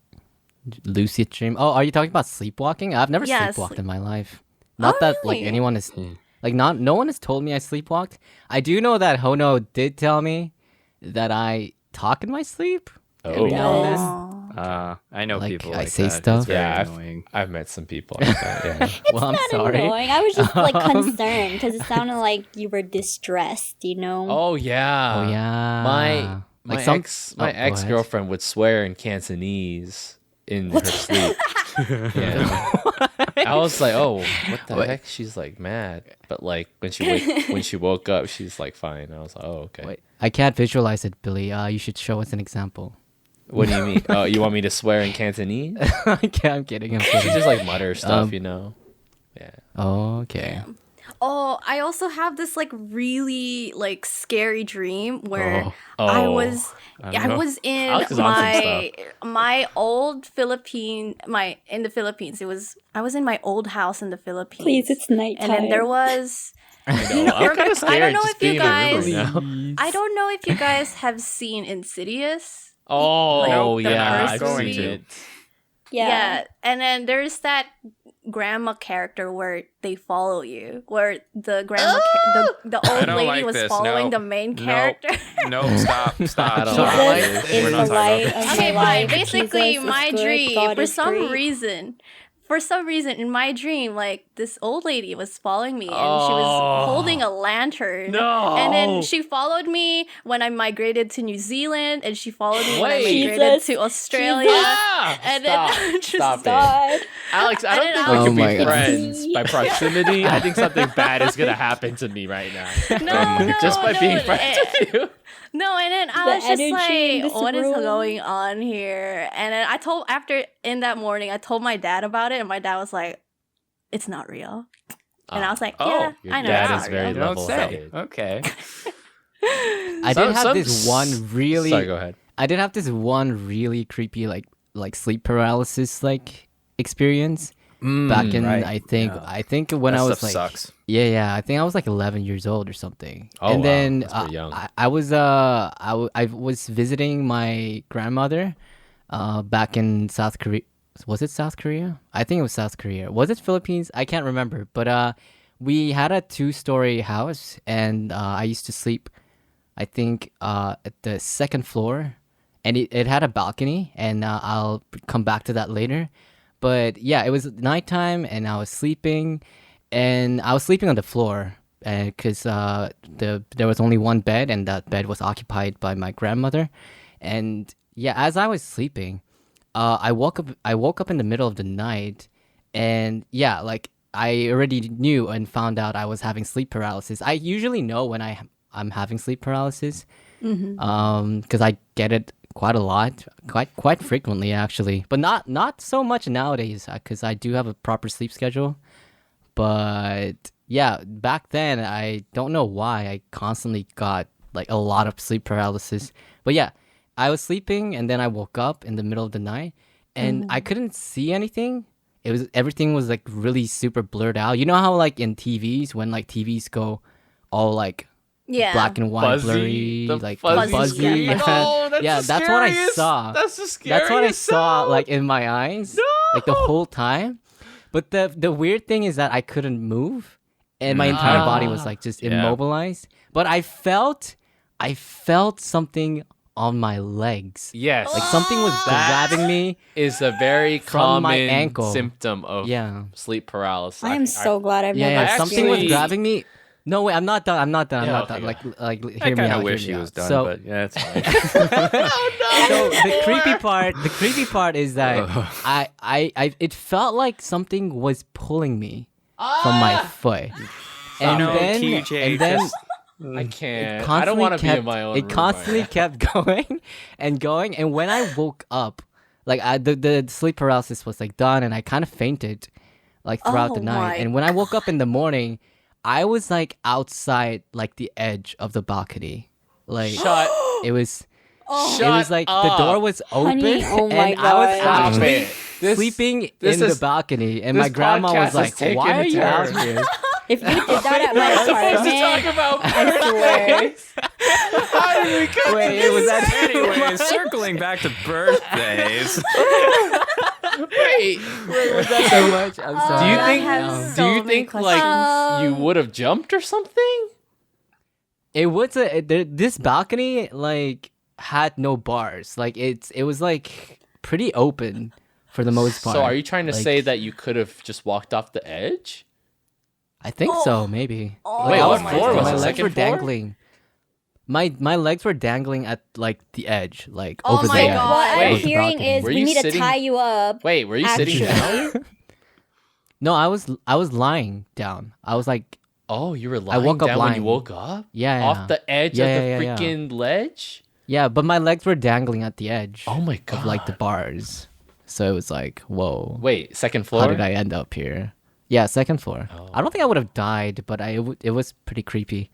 lucid dream. Oh, are you talking about sleepwalking? I've never sleepwalked in my life. Not that like anyone is like no one has told me I sleepwalked. I do know that Hono did tell me that I talk in my sleep every now and then. I know like, people I like say that. stuff. I've met some people like that. Yeah. Well, I'm not sorry. Annoying. I was just like concerned because it sounded like you were distressed, you know? Oh yeah. Oh yeah. My ex girlfriend would swear in Cantonese in her sleep. I was like, oh, what the heck? She's like mad, but like when she woke up, she's like fine. I was like, oh okay. Wait, I can't visualize it, Billy. You should show us an example. What do you mean? Oh, you want me to swear in Cantonese? I'm kidding. She just like mutter stuff, you know. Yeah. Oh, okay. Yeah. Oh, I also have this like really like scary dream where I was in my old in the Philippines. I was in my old house in the Philippines. Please, it's nighttime. And then there was I'm kind of scared. I don't know if you guys have seen Insidious. Oh, yeah, I've seen it. Yeah, and then there's that grandma character where they follow you, where the grandma, the old lady was following the main character. No, stop. We're not talking about this. Okay, fine. Basically, my dream, for some reason, for some reason in my dream, like this old lady was following me and she was holding a lantern. No. And then she followed me when I migrated to New Zealand, and she followed me when I Wait. migrated to Australia. And then Stop God. it. Alex, I don't And think then we I can was- be Oh my friends by proximity. I think something bad is going to happen to me right now. Just by being friends with you. No, and then I The was just energy in like, this what is room. going on here? And then in that morning, I told my dad about it, and my dad was like, it's not real. And I was like, yeah, your I know dad it's is not very real. Don't level-headed. say. Okay. I did have this one really. Sorry, go ahead. I did have this one really creepy like sleep paralysis like experience back in right. I think when That I was stuff like sucks. yeah I think I was like 11 years old or something. Oh, and wow. then That's pretty young. I was visiting my grandmother back in South Korea. Was it South Korea? I think it was South Korea. Was it Philippines? I can't remember. But we had a 2-story house, and I used to sleep I think at the second floor, and it had a balcony, and I'll come back to that later. But yeah, it was nighttime, and I was sleeping on the floor, because there was only one bed, and that bed was occupied by my grandmother. And yeah, as I was sleeping, I woke up in the middle of the night, and yeah, like I already knew and found out I was having sleep paralysis. I usually know when I'm having sleep paralysis, because I get it quite a lot, quite frequently actually, but not so much nowadays, because I do have a proper sleep schedule. But yeah, back then I don't know why I constantly got like a lot of sleep paralysis. But yeah, I was sleeping, and then I woke up in the middle of the night, and I couldn't see anything. Everything was like really super blurred out. You know how like in TVs, when like TVs go all like Yeah. black and white, Fuzzy, blurry, the like fuzzy fuzzy. screen. Yeah, No, that's yeah, the that's what I scariest. saw. That's the scariest. That's what I saw sound. like in my eyes, like the whole time. But the weird thing is that I couldn't move, and my entire body was like just Yeah. immobilized. But I felt something on my legs. Yes, Like something was grabbing me. is a very From my common ankle. symptom of Yeah. sleep paralysis. I am so glad I've Yeah, never yeah, something was actually- grabbing me. No, wait, I'm not done. I'm not done. Yeah, I'm not okay, done. go Like, I hear me kind out. of wish hear he me was out. done, So, but yeah, it's fine. so the creepy part is that it felt like something was pulling me from my foot, and No, then TJ, then just- I can't. it I don't want to be in kept- my own It room constantly right now. kept going and going, and when I woke up, like the sleep paralysis was like done, and I kind of fainted, like throughout the Oh night. my And when I woke up in the morning, I was like outside, like the edge of the balcony, like Shut. it was. Shut It was like the door up. was open, Honey, oh my and I was God. Stop actually it. This- sleeping this in is- the balcony, and this my grandma podcast was has like, taken "Why a are you out turn." here?" If you did that at my We're supposed to talk apartment, about I swear. birthdays. How did we come Wait, to it was this? that. Anyway, circling back to birthdays. Wait. Was that so much? I'm sorry. Do you I think? have Do so you many think like questions. you would have jumped or something? It was this balcony like had no bars. Like it was like pretty open for the most part. So are you trying to Like, say that you could have just walked off the edge? I think so, maybe. Oh Wait, I what was- floor was my it? legs Second were floor? dangling. My legs were dangling at like the edge, like Oh over my there. God. What Wait. I'm hearing is Were we you need to sitting- tie you up. Wait, were you sitting Actually. down? No, I was lying down. I was like, Oh, you were lying woke up down when you lying. woke up? yeah, Off the edge Yeah, of the yeah, yeah. freaking ledge? yeah, but my legs were dangling at the edge Oh my god. of like the bars. So it was like, whoa. Wait, second floor? How did I end up here? Yeah, second floor. Oh. I don't think I would have died, but it was pretty creepy.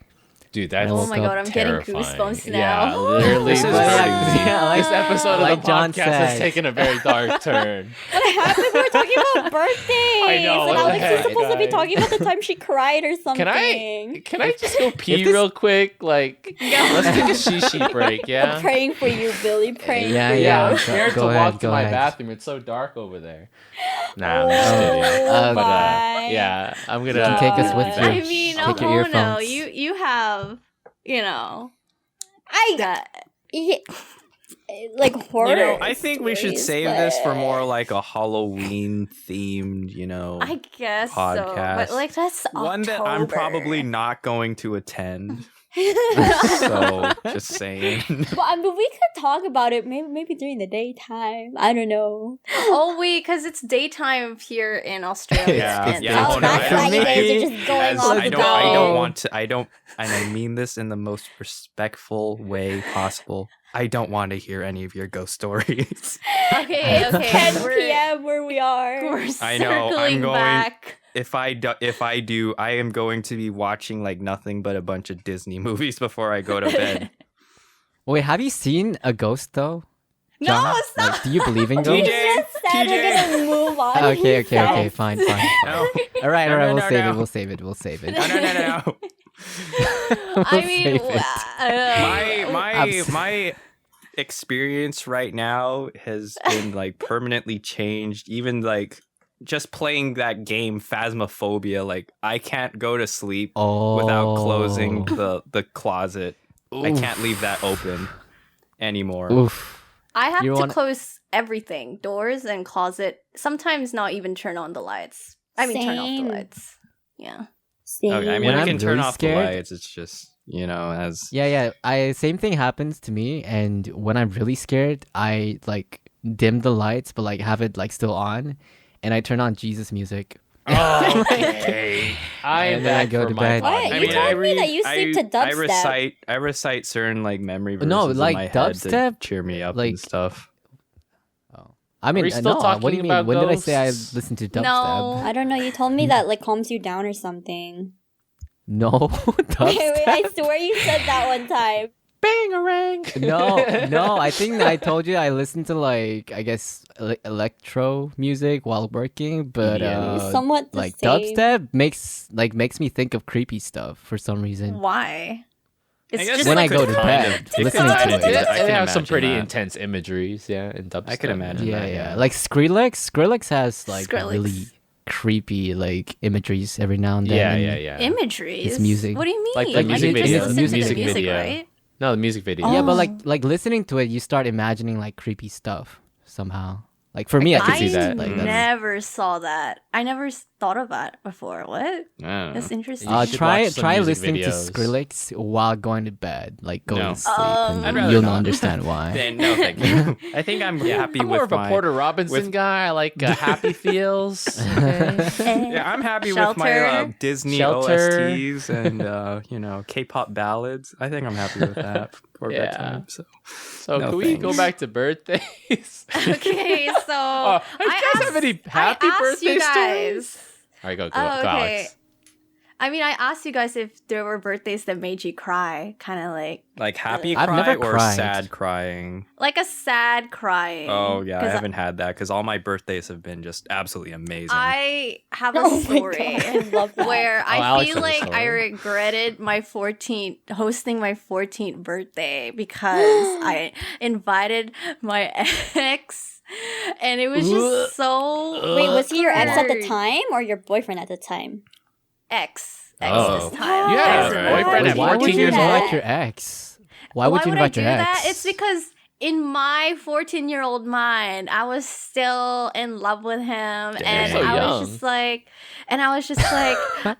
Dude, that's Oh my God, I'm getting terrifying. goosebumps Yeah, now. literally. This is this, crazy. Yeah, like- this episode like of the John podcast has said. taken a very dark turn. What happened? We were talking about birthdays. I know, And what the Alex was heck, supposed to be guys? talking about the time she cried or something. Can I just go pee this- real quick? Like, let's take a shishi break, yeah? I'm praying for you, Billy. Praying Yeah, for Yeah, I'm you. scared Go to ahead, walk to go my ahead. bathroom. It's so dark over there. Nah, I'm just Oh, kidding. But my. yeah, I'm gonna. You can take us with be you. I back. mean, Take your oh no, earphones. you have, you know, I that. yeah, like horror. You know, I think we should stories, save this for but- more like a Halloween themed, I guess so. podcast. But like that's one that I'm October. probably not going to attend. So just saying. But I mean, we could talk about it maybe during the daytime. I don't know. Oh wait, because it's daytime here in Australia. Yeah, and yeah. Oh, Oh, no, that's I why you don't- guys are just going As off I the don't, I don't dome. want to. And I mean this in the most respectful way possible. I don't want to hear any of your ghost stories. Okay, It's okay. 10 we're- p.m. where we are. We're I know, I'm circling going- back. If I do, I am going to be watching like nothing but a bunch of Disney movies before I go to bed. Wait, have you seen a ghost though? No, John? stop. Like, do you believe in We ghosts? TJ, just said we're gonna move on. Okay, He said. fine. No, All right, No, no, we'll no, save no. it. We'll save it. We'll save it. no. We'll I mean, save it. My experience right now has been like permanently changed. Even like just playing that game Phasmophobia, like I can't go to sleep without closing the closet. I can't leave that open anymore. Oof. I have You to wanna- close everything, doors and closet. Sometimes not even turn on the lights. I mean, turn off Same. the lights. Yeah. Same. Okay, I mean When I I'm can turn really off scared- the lights. It's just as Yeah. Same thing happens to me, and when I'm really scared, I like dim the lights, but like have it like still on, and I turn on Jesus music. Okay. I am And then I back go for to my bed. What? podcast. You told me that you sleep to dubstep. I recite certain like memory verses No, in like my head dubstep, to cheer me up like- and stuff. I mean, we still no. talking What do you mean? about When did I say I ghosts? listened to dubstep? No. I don't know. You told me that like calms you down or something. No, Wait, dubstep. I swear you said that one time. Bangarang. No. I think I told you I listened to like I guess electro music while working, but Somewhat the like same. dubstep makes me think of creepy stuff for some reason. Why? It's I guess just When like I go to bed, it listening could- to it. I They can have some imagine pretty that. intense imageries, yeah, in dubstep. I could imagine. Yeah, that, yeah. Like Skrillex has like Skrillex. really creepy like imageries every now and then. Yeah, and yeah, yeah. imageries. It's music. What do you mean? Like the music you just video. listen Music to the music, video. right? No, the music video. Yeah, but Oh. like listening to it, you start imagining like creepy stuff somehow. Like for me, I can I see that. Like that's, never saw that. I never thought of that before. What? I don't know. That's interesting. You should try watch some music listening videos. to Skrillex while going to bed, like going No. to sleep, I'd and rather you'll not. understand why. Then, no, thank you. I think I'm happy I'm with more of a my. Porter Robinson with- guy. I like happy feels. Okay. Yeah, I'm happy with my Shelter. Disney Shelter. OSTs and K-pop ballads. I think I'm happy with that for Yeah. bedtime. So So No can we go thanks. back to birthdays? Okay, so Oh, you guys have any happy I asked birthday you guys. stories? All right, go, Oh, go, okay. Alex. I mean, I asked you guys if there were birthdays that made you cry, kind of like happy I've cry never or cried. sad crying? a sad crying. Oh yeah, I 'Cause haven't had that because all my birthdays have been just absolutely amazing. I have a Oh my story God, I love that. where I Alex feel has a like I story. regretted hosting my 14th birthday because I invited my ex, and it was just so. Wait, was he your ex at the weird. time or your boyfriend at the time? Ex Oh. this time. You had Ex a and boyfriend at Why would 14 you years invite old? your ex? Why would you I invite do your ex? that? It's because in my 14-year-old mind, I was still in love with him, and so I young. was just like,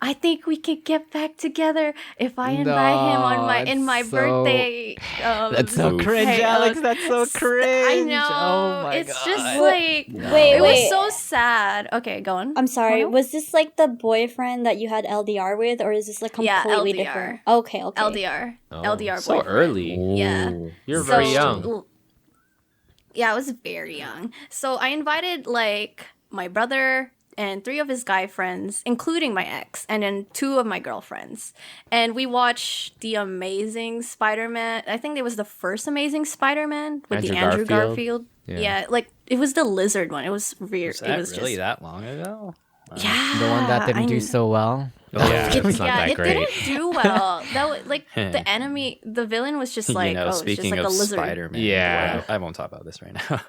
I think we could get back together if I invite him on my No, my it's birthday. That's so Oof. cringe, Hey, Alex. That's so cringe. I know. Oh my it's god. just like Wait, it wait. was so sad. Okay, go on. I'm sorry. Oh, no? Was this like the boyfriend that you had LDR with, or is this like Yeah, completely LDR. different? Okay, okay. LDR. Oh, LDR so boyfriend. early. Yeah. You're So- very young. Yeah, I was very young. So I invited like my brother and 3 of his guy friends, including my ex, and then 2 of my girlfriends. And we watched The Amazing Spider-Man. I think it was the first Amazing Spider-Man with the Andrew Andrew Garfield. Garfield. Yeah. Yeah, like it was the lizard one. It was weird. Was it that was really just that long ago? yeah, The one that didn't I do kn- so well. Yeah, It, it's not yeah, that it great. didn't do well. That was, like the villain was just like, you know, oh, it's just speaking like a of lizard. Spider-Man, Yeah. I won't talk about this right now.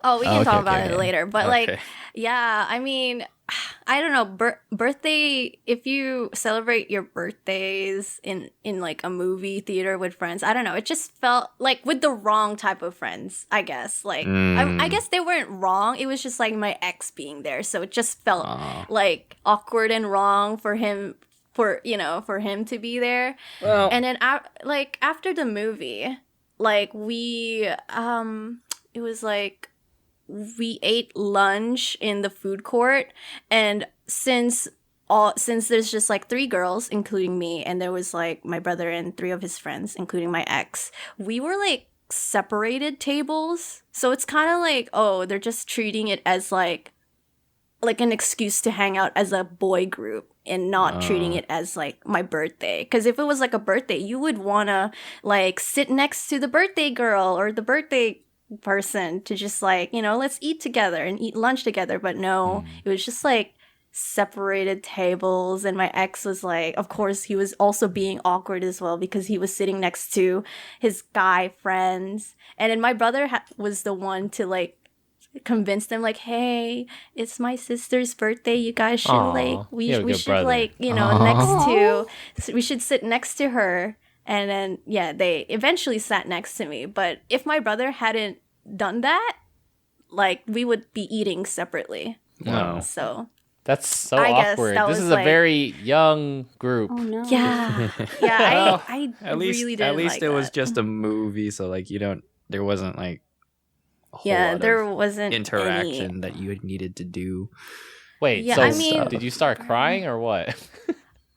Oh, we can talk about okay. it later. But Okay. like, yeah, I mean, I don't know. Birthday. If you celebrate your birthdays in like a movie theater with friends, I don't know. It just felt like with the wrong type of friends. I guess. Like, I guess they weren't wrong. It was just like my ex being there, so it just felt like awkward and wrong for him. For him to be there. Well, And then like after the movie, like we it was like we ate lunch in the food court, and since there's just like 3 girls including me, and there was like my brother and 3 of his friends including my ex, we were like separated tables. So it's kind of like, oh, they're just treating it as like an excuse to hang out as a boy group and not treating it as like my birthday. Because if it was like a birthday, you would want to like sit next to the birthday girl or the birthday person to just like, let's eat together and eat lunch together. But no, it was just like separated tables. And my ex was like, of course, he was also being awkward as well because he was sitting next to his guy friends. And then my brother was the one to like convince them like, hey, it's my sister's birthday, you guys should like we should brother. like next to we should sit next to her. And then they eventually sat next to me. But if my brother hadn't done that, like we would be eating separately. Wow. So That's so I guess awkward. that This was is a like- very young group. Oh no. yeah I at least really didn't it like was that. just a movie, so like there wasn't like a whole lot there of wasn't interaction any. that you had needed to do. Wait, Yeah, so I mean- did you start crying or what?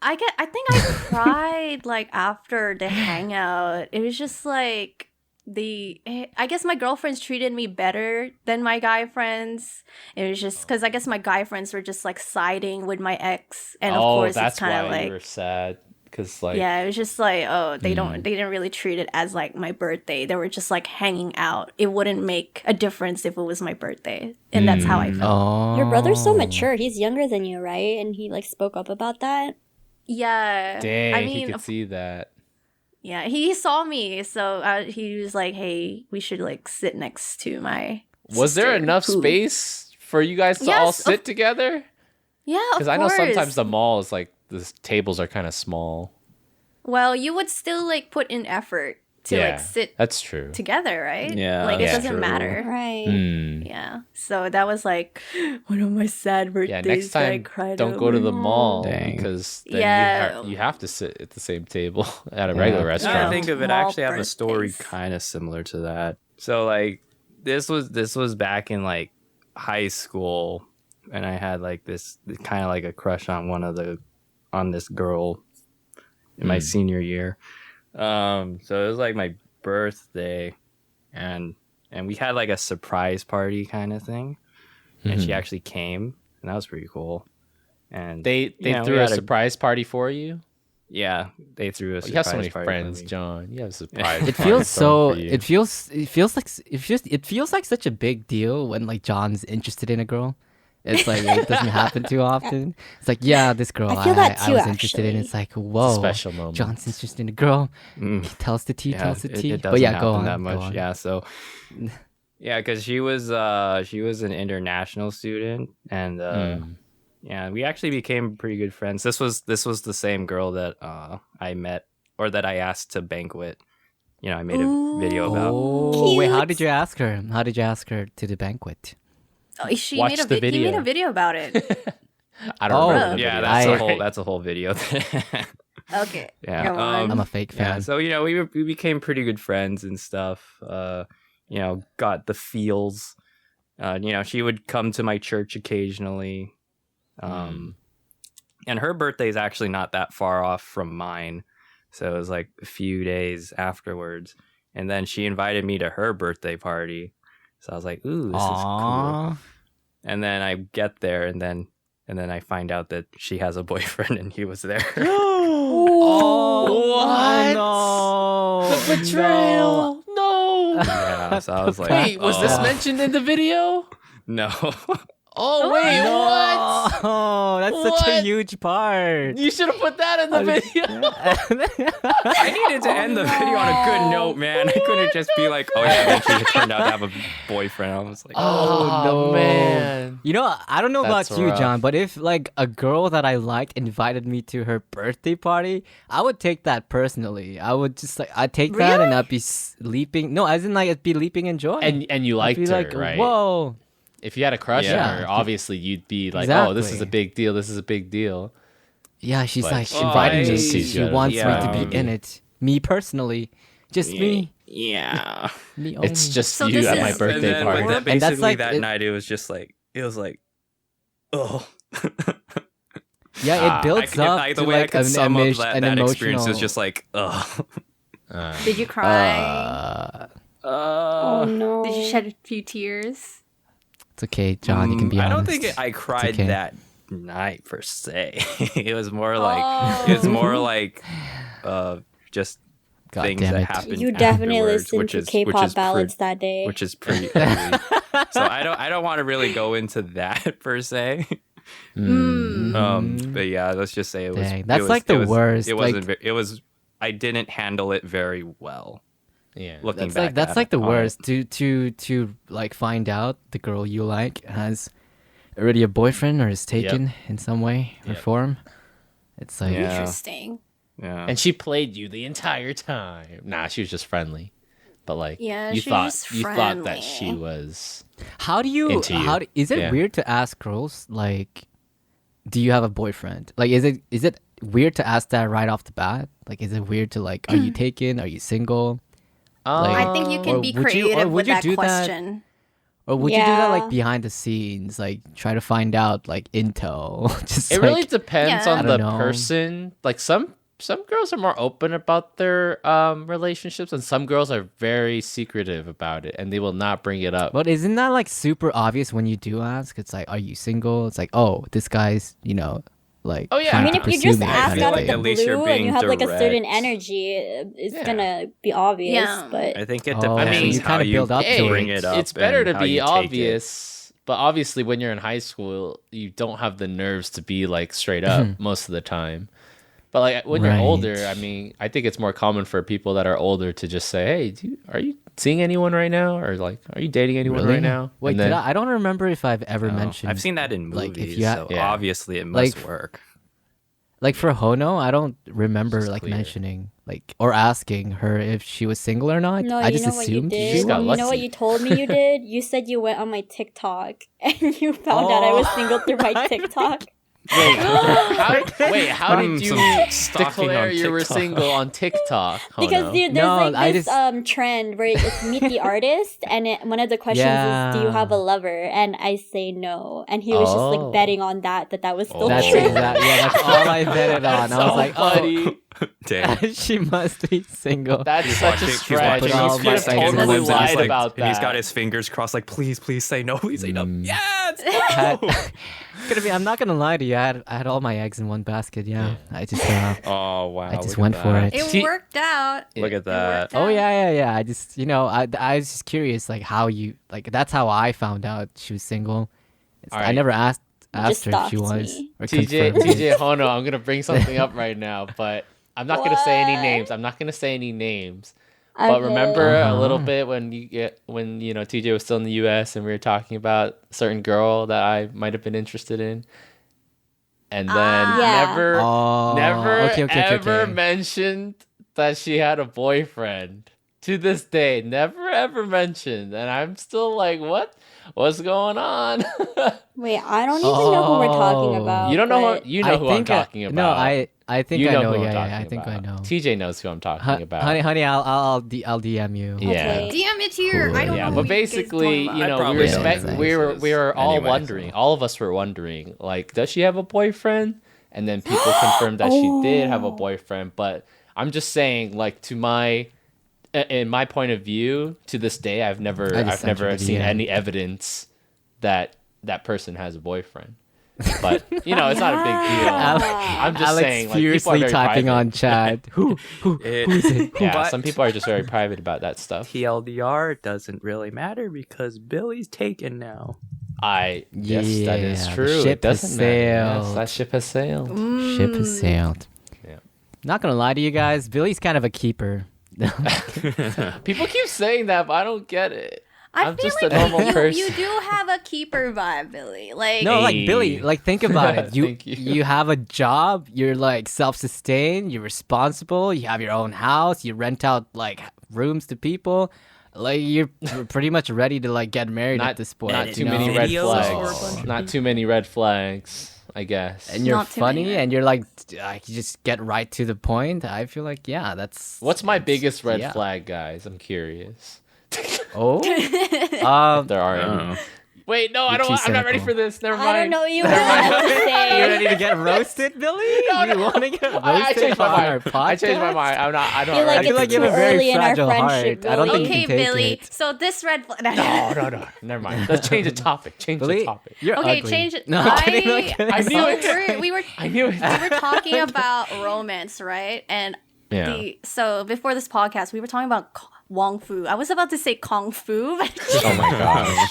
I think I cried like after the hangout. It was just like I guess my girlfriends treated me better than my guy friends. It was just because I guess my guy friends were just like siding with my ex, and of course that's it's kind why of like you were sad. Because like, it was just like, oh, they didn't really treat it as like my birthday. They were just like hanging out. It wouldn't make a difference if it was my birthday, and that's how I felt. Oh. Your brother's so mature. He's younger than you, right? And he like spoke up about that. Yeah, dang, I he mean, could see that. yeah, he saw me, so he was like, "Hey, we should like sit next to my." Was there sister, enough who- space for you guys to all Yes, sit together? Yeah, of Because I know course. sometimes the malls, like, the tables are kind of small. Well, you would still like put in effort to like sit that's true. together, right? Yeah, like it that's doesn't true. matter. Right. Hmm. Yeah, so that was like one of my sad birthdays. Yeah, next that I time cried don't go to the over. mall Dang. because then Yeah. you have to sit at the same table at a regular Now restaurant. I think of it, I Small actually have a story birthdays. kind of similar to that. So like this was back in like high school, and I had like this kind of like a crush on this girl in my senior year. So it was like my birthday, and we had like a surprise party kind of thing, and she actually came, and that was pretty cool. And They you know, threw we a had surprise party for you. yeah, they threw a surprise You have so many party for friends, me. John. You have a surprise. It party feels thrown so. for you. It feels like such a big deal when like John's interested in a girl. It's like it doesn't happen too often. It's like, yeah, this girl I feel that I too, was interested in. actually. It's like, whoa, special moment. John's interested in a girl. Mm. Tell us the tea. Tell us the tea. It But doesn't yeah, go happen on. that go much. on. Yeah, so yeah, because she was an international student, and yeah, we actually became pretty good friends. This was the same girl that I met, or that I asked to banquet. You know, I made a video about. Oh, wait, how Cute. did you ask her? How did you ask her to the banquet? Oh, she Watch made a the He made video. a video about it. I don't Oh. remember. The Yeah, video. that's a whole video. Okay. Yeah, Come on. I'm a fake Yeah, fan. so you know, we became pretty good friends and stuff. You know, got the feels. You know, she would come to my church occasionally. And her birthday is actually not that far off from mine, so it was like a few days afterwards. And then she invited me to her birthday party, so I was like, "Ooh, this is cool." Aw. And then I get there, and then I find out that she has a boyfriend, and he was there. What? No. The betrayal. No. Yeah, so I was like, Wait, was this "Oh." mentioned in the video? No. Oh wait, what? Oh, that's such a What? huge part. You should have put that in the video. I needed to end the video on a good note, man. I couldn't just be like, oh yeah, then she turned out to have a boyfriend. I was like, Oh, no, man. You know, I don't know That's about you, rough. John, but if like a girl that I liked invited me to her birthday party, I would take that personally. I would just like I'd take that and I'd be sleeping. No, as in like I'd be leaping in joy. And you I'd liked be her, like, right? Whoa. If you had a crush Yeah. on her, obviously you'd be like, oh, this is a Exactly. big deal. This is a big deal. Yeah, she's But like she inviting me. just sees you She as a wants me to friend. be in it. Me personally, just me. yeah. Me only. It's just So you this at my is- birthday and then, party. But then And that's basically like that it- night it was like, oh. Yeah, it builds up the to way I like could an, sum up an that emotional. experience was just like, oh. Did you cry? Oh no. Did you shed a few tears? It's okay, John. You can be I honest. don't think I cried okay. that night per se. It was more like just God things damn that it. happened. You definitely afterwards, listened to K-pop ballads that day. which is pretty ugly. So I don't want to really go into that per se. But yeah, let's just say it was. Dang, that's it was, like the it was, worst, It wasn't. like- It was. I didn't handle it very well. Yeah. Looking That's back, like that's at like the on it. worst to like find out the girl you like has already a boyfriend or is taken in some way or form. It's like Yeah. Interesting. Yeah. And she played you the entire time. Nah, she was just friendly. But like, Yeah, you she thought was you thought that friendly. she was. how do you Into you. is it Yeah. weird to ask girls like do you have a boyfriend? Like is it weird to ask that right off the bat? Like is it weird to like are you taken? Are you single? Like- I think you Or can be would you- or creative would with you that do that? question. Or would you do that Yeah. like behind the scenes, like try to find out like intel? Just It like, really depends Yeah. on I the don't know. person. Like some girls are more open about their relationships, and some girls are very secretive about it, and they will not bring it up. But isn't that like super obvious when you do ask? It's like, are you single? It's like, oh, this guy's, like. Oh, yeah. trying I mean, to if you pursue just me ask kind of out of thing. the At least you're blue and being you have like a certain direct. energy, it's Yeah. gonna be obvious. Yeah. But I think it Oh, depends. I mean, you how kinda you build up to bring it. it up. It's better and to how be you take it. obvious, but obviously when you're in high school, you don't have the nerves to be like straight up most of the time. But like when you're Right. older, I mean, I think it's more common for people that are older to just say, "Hey, are you seeing anyone right now?" Or like, "Are you dating anyone Really? right now?" Wait, And then- did I don't remember if I've ever mentioned. I've seen that in movies, like, if you ha- so Yeah. obviously it must Like, work. Like for Hono, I don't remember Just like clear. mentioning like or asking her if she was single or not. no, I you just know what you assumed did. she She got was. You know what lucky. you told me you did? You said you went on my TikTok and you found out I was single through my TikTok. How did you Some stalking declare on you were TikTok. single on TikTok? Because Hono? there's No, like I this just- trend where it's meet the artist, and one of the questions is, "Do you have a lover?" And I say no, and he was just Oh. like betting on that was still That's true. exactly that's all I betted on. I was like, funny. Damn. oh, she must be single. That's such a He's stretch. watching all You my could have eggs in totally one lied basket. about that. And he's got his fingers crossed, like, please say no, please say no. Yes, Had- no. I'm not gonna lie to you. I had all my eggs in one basket. Yeah, I just Oh wow! I just look went at for that. it. It T- worked out. Look at It that. worked Oh out. yeah. I just I was just curious like how you like that's how I found out she was single. All I right. never asked just her if she stalked was me. or TJ confirmed. Hono, I'm gonna bring something up right now, but I'm not gonna say any What? names. I'm not gonna say any names. But Okay. remember a little Uh-huh. bit when TJ was still in the U.S. and we were talking about a certain girl that I might have been interested in, and then Yeah. never Oh, okay, ever okay. mentioned that she had a boyfriend. To this day, never ever mentioned, and I'm still like, what's going on? Wait, I don't even know who we're talking Oh. about. You don't know but- you know who I'm talking about. No, I think you I know know. who I'm Yeah, talking I think I about. know. TJ knows who I'm talking about. Honey, I'll DM you. Yeah. Okay. DM it here. I don't Yeah, know. but who you guys basically, talking you about. know, probably we know respect. who We were all Anyway, wondering. so. All of us were wondering, like, does she have a boyfriend? And then people confirmed that she did have a boyfriend. But I'm just saying, like, in my point of view, to this day, I've never just sent you the seen DM. any evidence that that person has a boyfriend. But you know, it's not a big deal. I'm just Alex saying, like, people are furiously very typing private. on chat. Who is it? Yeah, But- some people are just very private about that stuff. TLDR doesn't really matter because Billy's taken now. Yes, that is the true. ship It has doesn't matter. Yes, sailed. that ship has sailed. Ship has sailed. Yeah. Not gonna lie to you guys, Billy's kind of a keeper. People keep saying that, but I don't get it. I I'm feel just like a normal person. you do have a keeper vibe, Billy. Like No, like Hey. Billy, like think about it. Thank you. You have a job, you're like self-sustained, you're responsible, you have your own house, you rent out like rooms to people. Like you're pretty much ready to like get married at this point. Not you too know? many red Videos flags. or a bunch of Not too many red flags, I guess. And you're Not too many, funny right? and you're like you just get right to the point. I feel like that's What's my biggest red yeah. flag, guys? I'm curious. Oh. There are I any. don't know. Wait, no, You're too I'm not ready cynical. for this. Never mind. I don't know what you have to You say. ready to get roasted, Billy? No, You no. want to get roasted I changed my on our mind. podcast? I changed my mind. I'm not. I don't. feel like I feel it's like you too have a very early in our fragile friendship, heart. I don't think okay, you can take Billy. it. So this red flag. No. Never mind. Let's change the topic. Change the Billy, topic. you're Okay, ugly. change it. No, I'm kidding. I'm kidding. I knew it. We were I knew it. we were talking about romance, right? And Yeah. so before this podcast, we were talking about Wong Fu. I was about to say Kung Fu. But Oh my gosh.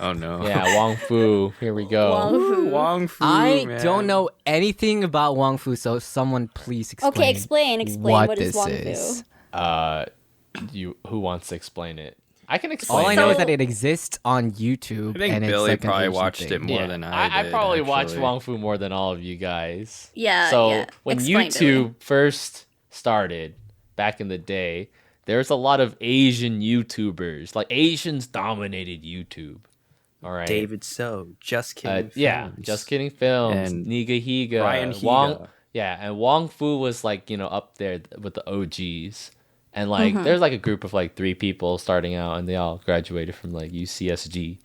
Oh no. Yeah, Wong Fu. Here we go. Wong Fu. Wong Fu. I man. don't know anything about Wong Fu, so someone please explain. Okay, explain. What is this Wong is. Fu? Who wants to explain it? I can explain. All I know is So- that it exists on YouTube. I think and Billy it's like an probably Asian watched thing. it more than I I did. probably watched actually. Wong Fu more than all of you guys. Yeah. So yeah. when Explain, YouTube Billy. first started back in the day, there's a lot of Asian YouTubers. Like Asians dominated YouTube. All right. David So, Just Kidding. Yeah, Films. Just Kidding Films, And Niga Higa, Ryan Wong. Higa. Yeah, and Wong Fu was like, up there with the OGs. And like Mm-hmm. there's like a group of like 3 people starting out and they all graduated from like UCSG.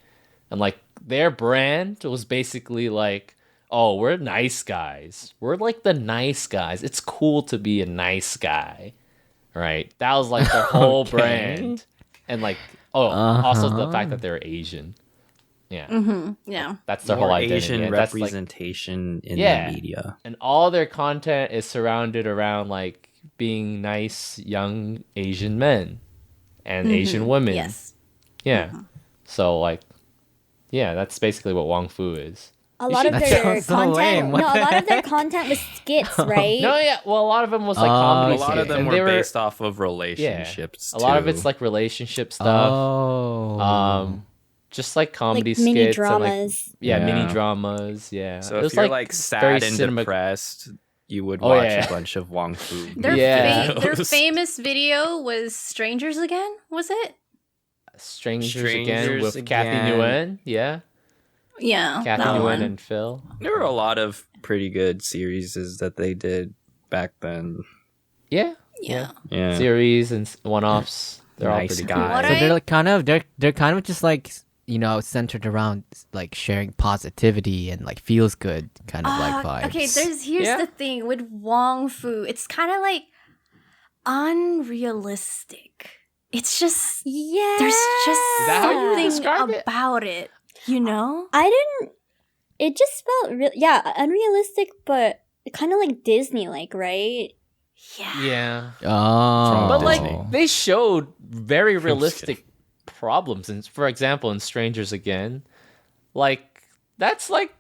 And like their brand was basically like, oh, we're nice guys. We're like the nice guys. It's cool to be a nice guy. Right? That was like their whole Okay. brand. And like also the fact that they're Asian. Yeah. Yeah. That's their More whole identity. Asian and that's, like, representation in Yeah. the media. and all their content is surrounded around like being nice young Asian men and Asian women. Yes. Yeah. So like, yeah, that's basically what Wong Fu is. A lot of That their sounds so content. lame. What No, a the lot of their heck? content was skits, right? No, yeah. Well, a lot of them was like Oh, comedy. A lot of skits, them and were they based off of relationships. A lot of too. it's like relationship stuff. Oh. Just like comedy Like mini skits and like dramas. mini Yeah. dramas. Yeah. So It if was, you're like, like very sad and cinema- depressed, you would Oh, watch yeah. a bunch of Wong Fu. Their, Yeah. their famous video was Strangers Again, was it? Strangers Again Strangers with Kathy Again. Nguyen. Yeah. Yeah. Kathy that Nguyen one. and Phil. There were a lot of pretty good series that they did back then. Yeah. Yeah. Yeah. Series and one-offs. They're all Nice pretty guy. good. What So I- they're like they're kind of just like centered around like sharing positivity and like feels good kind of like vibes. Okay, here's Yeah. the thing with Wong Fu. It's kind of like unrealistic. It's just Yeah. there's just that how you something describe it? about it, you know? I didn't. It just felt unrealistic, but kind of like Disney, like, right? Yeah. Yeah. Oh, But Disney. like they showed very realistic problems, and for example, in Strangers Again, like that's like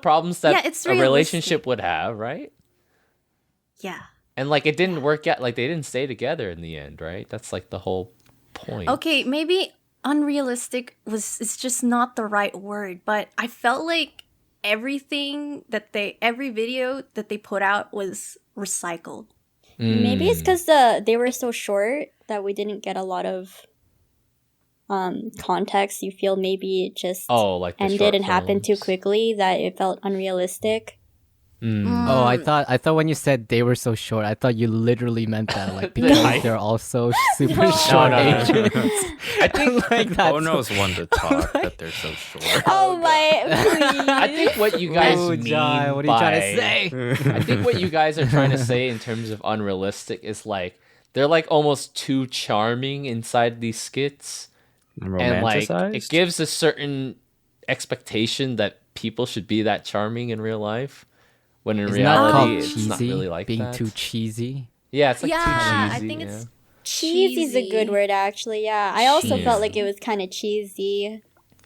problems that Yeah, it's a realistic. relationship would have, right? Yeah. And like it didn't work out. Like they didn't stay together in the end, right? That's like the whole point. Okay, maybe unrealistic is just not the right word, but I felt like every video that they put out was recycled. Maybe Hmm. it's because they were so short that we didn't get a lot of context. You feel maybe it just like the ended short and happened too films. quickly that it felt unrealistic. Oh, I thought when you said they were so short, I thought you literally meant that, like The because height. they're all so super No. short No. Asians. I think like that. Oh knows one to talk that they're so short. Oh my! I think what you guys Oh, mean Jai, what are you trying to by- say? I think what you guys are trying to say in terms of unrealistic is like they're like almost too charming inside these skits, and like it gives a certain expectation that people should be that charming in real life, when in Isn't that called reality it's cheesy? not really like being that. too cheesy. Yeah, it's like Yeah, too I cheesy. think it's Cheesy's a good word, actually. Yeah, I also Cheesy. felt like it was kind of cheesy.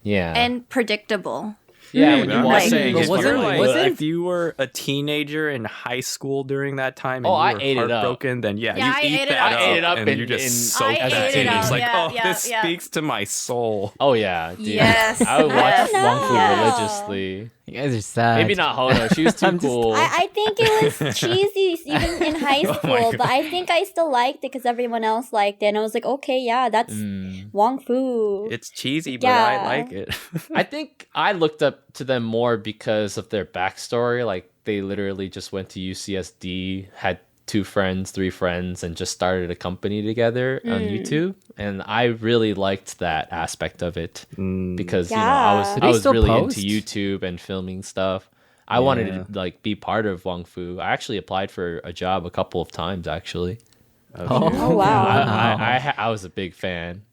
Yeah. and predictable. Yeah, when you I'm watch just it, saying, you if, just you're wonder, like, if you were a teenager in high school during that time and Oh, I you were ate it up. heartbroken, then Yeah, you I eat ate it that up. up, I ate it up and in- you just in- soak I that ate it in. It's up, like, yeah, oh, yeah, this yeah. speaks to my soul. Oh yeah, dude. Yes, I would watch yes, Wong Fu yes. religiously. You guys are sad. Maybe not Hono. She was too I'm just- cool. I think it was cheesy even in high Oh my school, God. but I think I still liked it because everyone else liked it. And I was like, okay, yeah, that's Wong Fu. It's cheesy, but Yeah. I like it. I think I looked up to them more because of their backstory. Like they literally just went to UCSD, had 2 friends, 3 friends, and just started a company together on YouTube. And I really liked that aspect of it because you know Yeah. Do I they was still really post? into YouTube and filming stuff. I wanted to like be part of Wong Fu. I actually applied for a job a couple of times actually. Oh, wow. I was a big fan.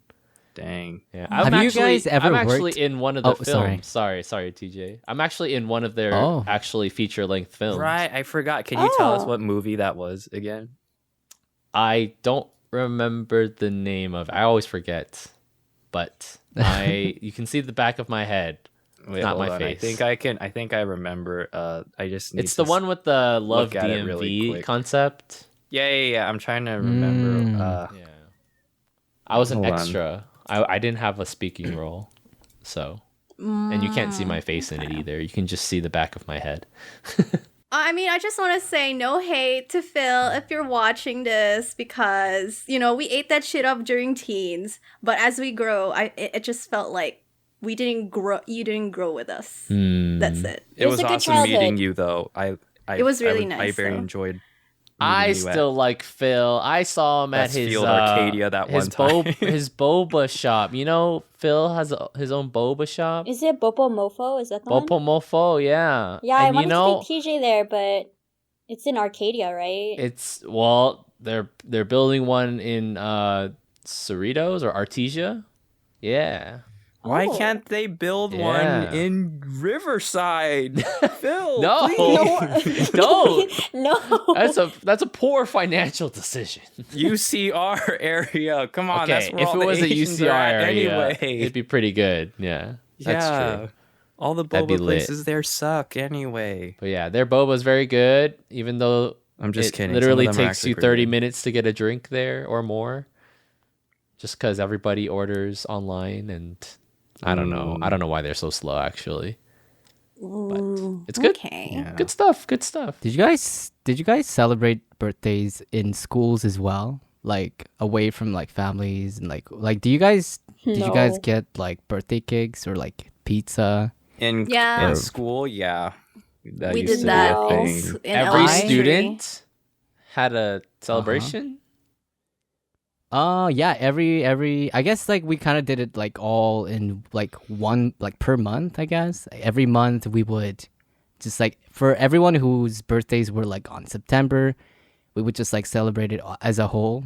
Dang. Yeah. Have you guys ever I'm actually worked- in one of the Oh, sorry. films. Sorry, TJ. I'm actually in one of their Oh. actually feature-length films. Right, I forgot. Can you tell us Oh. what movie that was again? I don't remember the name of. I always forget, but you can see the back of my head. Wait, not hold my on. face. I think I remember. I just need It's to the one with the love look at it really DMV quick. concept. Yeah. I'm trying to remember. Yeah, I was an Hold on. extra. I didn't have a speaking role, so and you can't see my face in it either. You can just see the back of my head. I mean, I just want to say no hate to Phil if you're watching this because, you know, we ate that shit up during teens. But as we grow, it just felt like we didn't grow. You didn't grow with us. That's it. It It was was a good awesome childhood. meeting you, though. It was really I nice, very though. enjoyed. I meeting you at still like Phil. I saw him at Best his Field Arcadia that his one time. his boba shop. You know, Phil has his own boba shop. Is it Bopo Mofo? Is that the one? Bopo Mofo, yeah. Yeah, I and wanted you know, to take TJ there, but it's in Arcadia, right? it's they're building one in Cerritos or Artesia. Yeah. Why Oh. can't they build Yeah. one in Riverside? Phil, No. please. No. No. That's a poor financial decision. UCR area. Come on, that's Okay, where if all it the was a Asians are UCR at area, anyway. it'd be pretty good. Yeah. That's true. All the That'd be boba lit. places there suck anyway. But yeah, their boba's very good, even though I'm just it kidding. literally Some of them are takes you actually 30 pretty good. minutes to get a drink there or more. Just because everybody orders online, and I don't know. I don't know why they're so slow, actually. But it's good. Okay. Yeah. Good stuff. Good stuff. Did you guys celebrate birthdays in schools as well? Like away from like families and like did you guys No. get like birthday cakes or like pizza? In Yeah. school, yeah. That We used did to be that a in thing. Every elementary. student had a celebration. Yeah, every I guess like we kind of did it like all in like one like per month, I guess. Every month we would just like for everyone whose birthdays were like on September, we would just like celebrate it as a whole.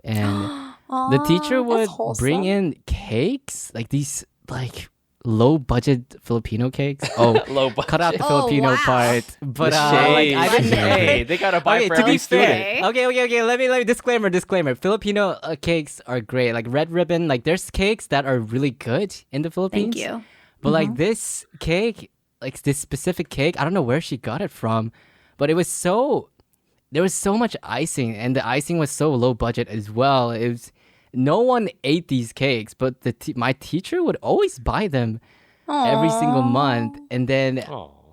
And the teacher would wholesome. bring in cakes, like these like low budget Filipino cakes. Oh, Low cut out the Oh, Filipino wow. part. But The like I shade. didn't Hey, they gotta buy Okay, for to every be fair. student. Okay. Let me disclaimer. Filipino cakes are great. Like Red Ribbon, like there's cakes that are really good in the Philippines. Thank you. But like this cake, like this specific cake, I don't know where she got it from, but there was so much icing, and the icing was so low budget as well. It was no one ate these cakes, but my teacher would always buy them every single month, and then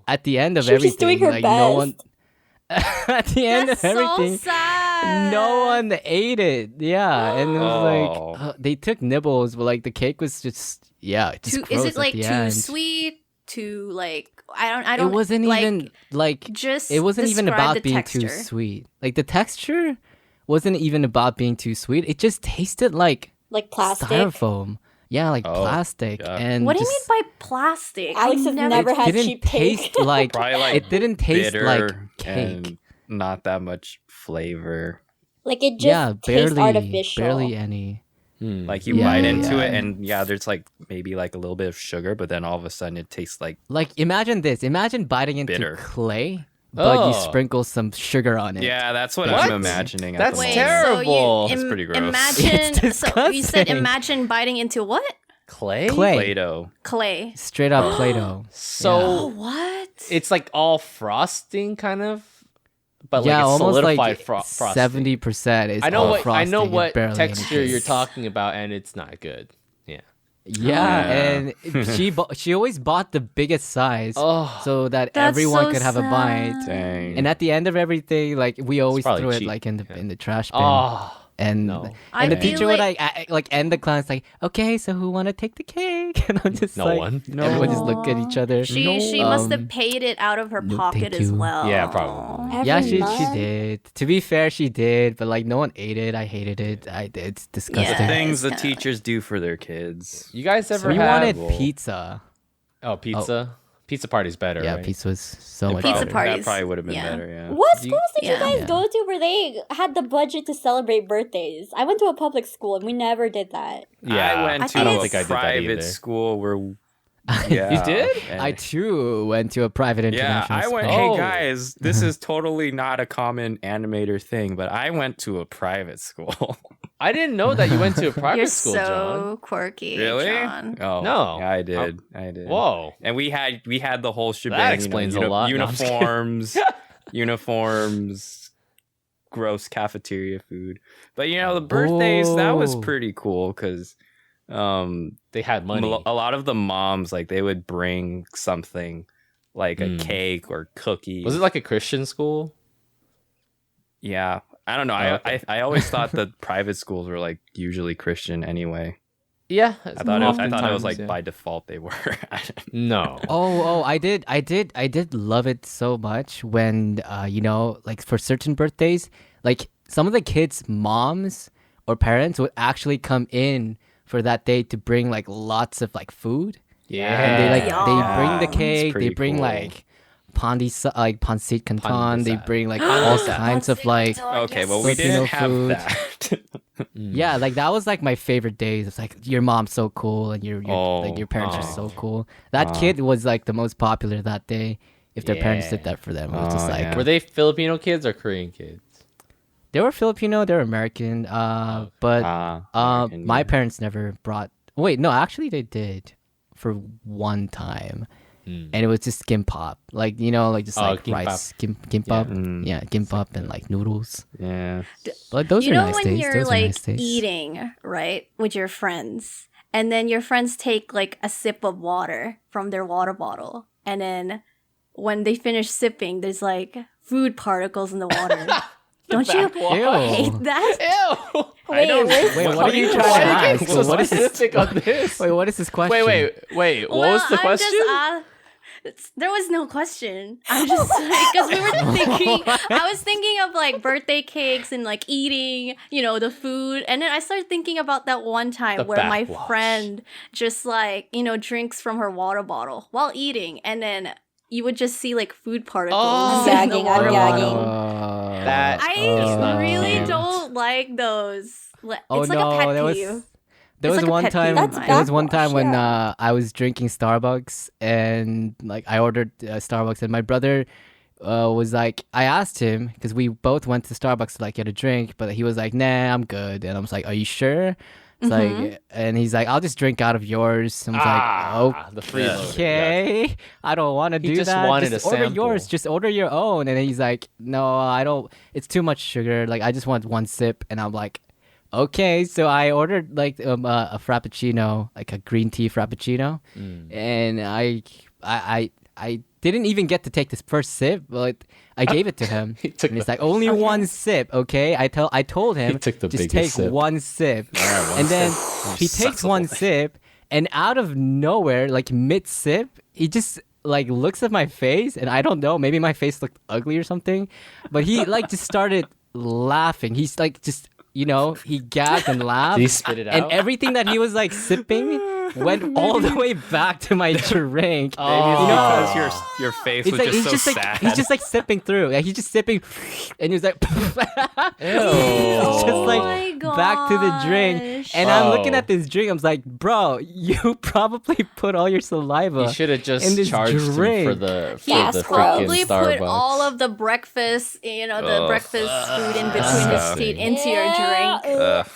at the end of She was everything, just doing her like no one. best. At the end That's of everything, so sad. no one ate it. Yeah, and it was Oh. like they took nibbles, but like the cake was just just Too, gross is it like at the too end. sweet? Too like I don't. It wasn't like, even like just. it wasn't even describe about the being too texture. sweet. Like the texture wasn't even about being too sweet. It just tasted like Like plastic. styrofoam. Yeah, like Oh, plastic. yeah. And What do you just- mean by plastic? Alex I has never had didn't cheap cake. taste like Probably like it didn't taste bitter like cake. and not that much flavor. Like it just Yeah, tastes barely, artificial. barely any. Like you Yeah, bite into yeah. it, and there's like maybe like a little bit of sugar, but then all of a sudden it tastes like Like imagine this. Imagine biting into Bitter. clay, but you Oh. sprinkle some sugar on it. that's what What? I'm imagining. That's at the Wait, moment. terrible. So That's you pretty gross. Imagine. It's So you said disgusting. imagine biting into what? Clay? Play-Doh. Clay. Straight up Play-Doh. So What? it's like all frosting kind of, but Yeah, like it's almost solidified like frosting. 70% is I know all what frosting. and what barely texture anything. you're talking about, and it's not good. Yeah. Yeah, and she always bought the biggest size Oh, so that That's everyone so could have a bite. sad. Dang. And at the end of everything, like we always probably threw it cheap. like in the trash bin. oh, And no. I and the feel teacher would like- like end the class like, okay, so who want to take the cake? And I'm just No like, one. everyone just look at each other. She must have Um, paid it out of her no, pocket thank as you. well. Yeah, probably. Yeah, Every she month? did. To be fair, she did, but like no one ate it. I hated it. It's disgusting. Yeah. Things the it's teachers do for their kids. You guys ever We have? wanted pizza. Oh, pizza. Pizza party's better. Yeah, right? pizza was so much Pizza better. party. That probably would have been Yeah. better, yeah. What You- schools did you Yeah. guys Yeah. go to where they had the budget to celebrate birthdays? I went to a public school and we never did that. Yeah, I went I to think a it's- think I did that private either. school where yeah, You did? and- I too went to a private yeah, international I school. went. Oh. Hey guys, this is totally not a common animator thing, but I went to a private school. I didn't know that you went to a private You're school, so John. quirky, Really? John. Oh No. yeah, I did. I did. Whoa. And we had the whole shebang. explains a lot. No, I'm just kidding. Uniforms, gross cafeteria food. But the birthdays, that was Oh. pretty cool because They had money. a lot of the moms, like, they would bring something like a cake or cookies. Was it like a Christian school? Yeah, I don't know. I always thought that private schools were like usually Christian anyway. Yeah. I thought it was like by default they were. No. Oh, I did love it so much when like for certain birthdays, like some of the kids' moms or parents would actually come in for that day to bring like lots of like food. Yeah. And they Yeah. they bring the That's cake, they pretty bring cool. like pancit canton, they Pandesal. bring like all kinds of like Okay, well, we Filipino didn't have food. that. yeah, like that was like my favorite days. It's like your mom's so cool and your like Oh, your parents are oh. so cool. That kid was like the most popular that day. If their parents did Yeah. that for them, it was just Oh, like yeah. Were they Filipino kids or Korean kids? they were Filipino, they were American. But American, my yeah. parents never brought. Wait, no, actually they did for one time, and it was just gimbap, like like just Oh, like gimbap. rice, gimbap, Mm. yeah, gimbap and like noodles. Yeah. But those You are know nice when days. you're Those are like nice days. eating, right, with your friends, and then your friends take like a sip of water from their water bottle, and then when they finish sipping, there's like food particles in the water. Don't you hate that? Ew. Wait, where's Wait, what are you Why trying to are you ask? getting so What is this? specific on this? Wait, what is this question? Wait. What was the question? There was no question. I'm just because we were thinking. I was thinking of like birthday cakes and like eating, the food, and then I started thinking about that one time The where my backwash. friend just like drinks from her water bottle while eating, and then you would just see like food particles. Oh. in the Gagging, I'm water gagging. bottle. That I is not really cute. don't like those. It's Oh like no, a pet there was peeve. there It's was like a one pet time. peeve of That's mine. There was one time backwash, when yeah. I was drinking Starbucks and like I ordered Starbucks and my brother was like, I asked him because we both went to Starbucks to like get a drink, but he was like, nah, I'm good. And I was like, are you sure? It's like, and he's like, I'll just drink out of yours. I was like, the freeloader. okay, I don't want to He do just that. wanted just a order sample. yours. Just order your own. And then he's like, no, I don't. It's too much sugar. Like I just want one sip. And I'm like, okay. So I ordered like a frappuccino, like a green tea frappuccino, and I didn't even get to take this first sip, but I gave it to him. He took and it's the- like only one sip, okay? I told him He took the just biggest take sip. one sip, one and then sip. he takes one sip, and out of nowhere, like mid sip, he just like looks at my face, and I don't know, maybe my face looked ugly or something, but he like just started laughing. He's like just he gagged and laughed. Did he spit it And out? everything that he was like sipping went all the way back to my drink. Maybe it's You know, because your face it's was like just he's so just sad. like he's just like sipping through. Like he's just sipping, and he was like, Oh just like my back to the drink. gosh. And I'm looking Oh. at this drink. I'm like, bro, you probably put all your saliva. You should have in just this charged him for drink. the Yes, freaking Probably Starbucks. put all of the breakfast, the Ugh. breakfast food in between his Disgusting. teeth into your drink. Ugh.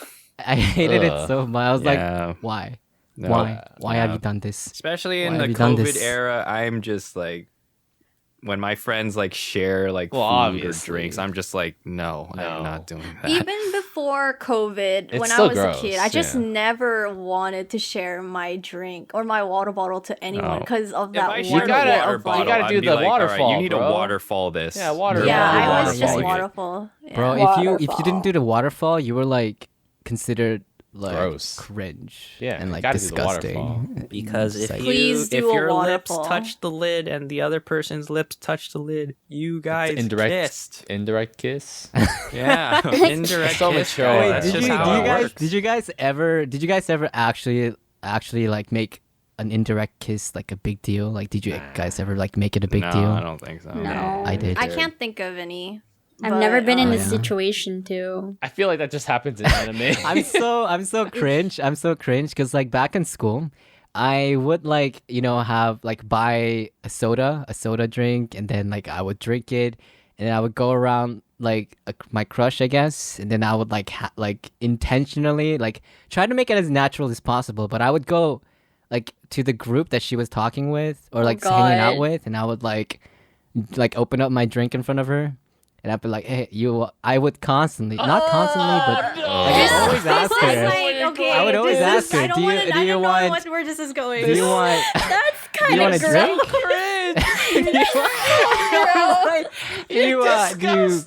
I hated Ugh. it so much. I was Yeah. like, why? No. Why have you done this? Especially in Why the have you done COVID this? era, I'm just like, when my friends like share like food or obviously. drinks, I'm just like, no, I'm not doing that. Even before COVID, It's when I still was a kid, gross, I just yeah. never wanted to share my drink or my water bottle to anyone No. because of If that I one shared gotta- a bit water of, bottle, you gotta I'd do be the like, all right, waterfall, you need bro. to waterfall this. Yeah, waterfall. Yeah, Yeah, I was just waterfalling it. waterfall. Yeah. Bro, if you didn't do the waterfall, you were like considered like Gross. cringe. Yeah, and you like gotta do the waterfall. disgusting. Because It's if like- Please do a your lips waterfall. touch the lid and the other person's lips touch the lid, you guys kissed. Indirect kiss. Yeah, indirect So kiss. mature. guys. Wait, That's did just you- how do you it guys- works. did you guys ever actually like make an indirect kiss like a big deal? Like, did you guys ever like make it a big no, deal? I don't think so. No. I did. I can't think of any. I've never been in um, this yeah. situation too. I feel like that just happens in anime. I'm so cringe. I'm so cringe because like back in school, I would like have like buy a soda drink, and then like I would drink it, and then I would go around like my crush, I guess, and then I would like like intentionally like try to make it as natural as possible. But I would go like to the group that she was talking with or like hanging out God. with, and I would like open up my drink in front of her. And I'd be like, hey, I would constantly, not constantly, but like, I always ask This is her. like, okay, I would always this is- ask her, I don't do you- wanna- do I you don't know want- where this is going. Do you want? That's Do you kind want of a drink? Do you want? Do you?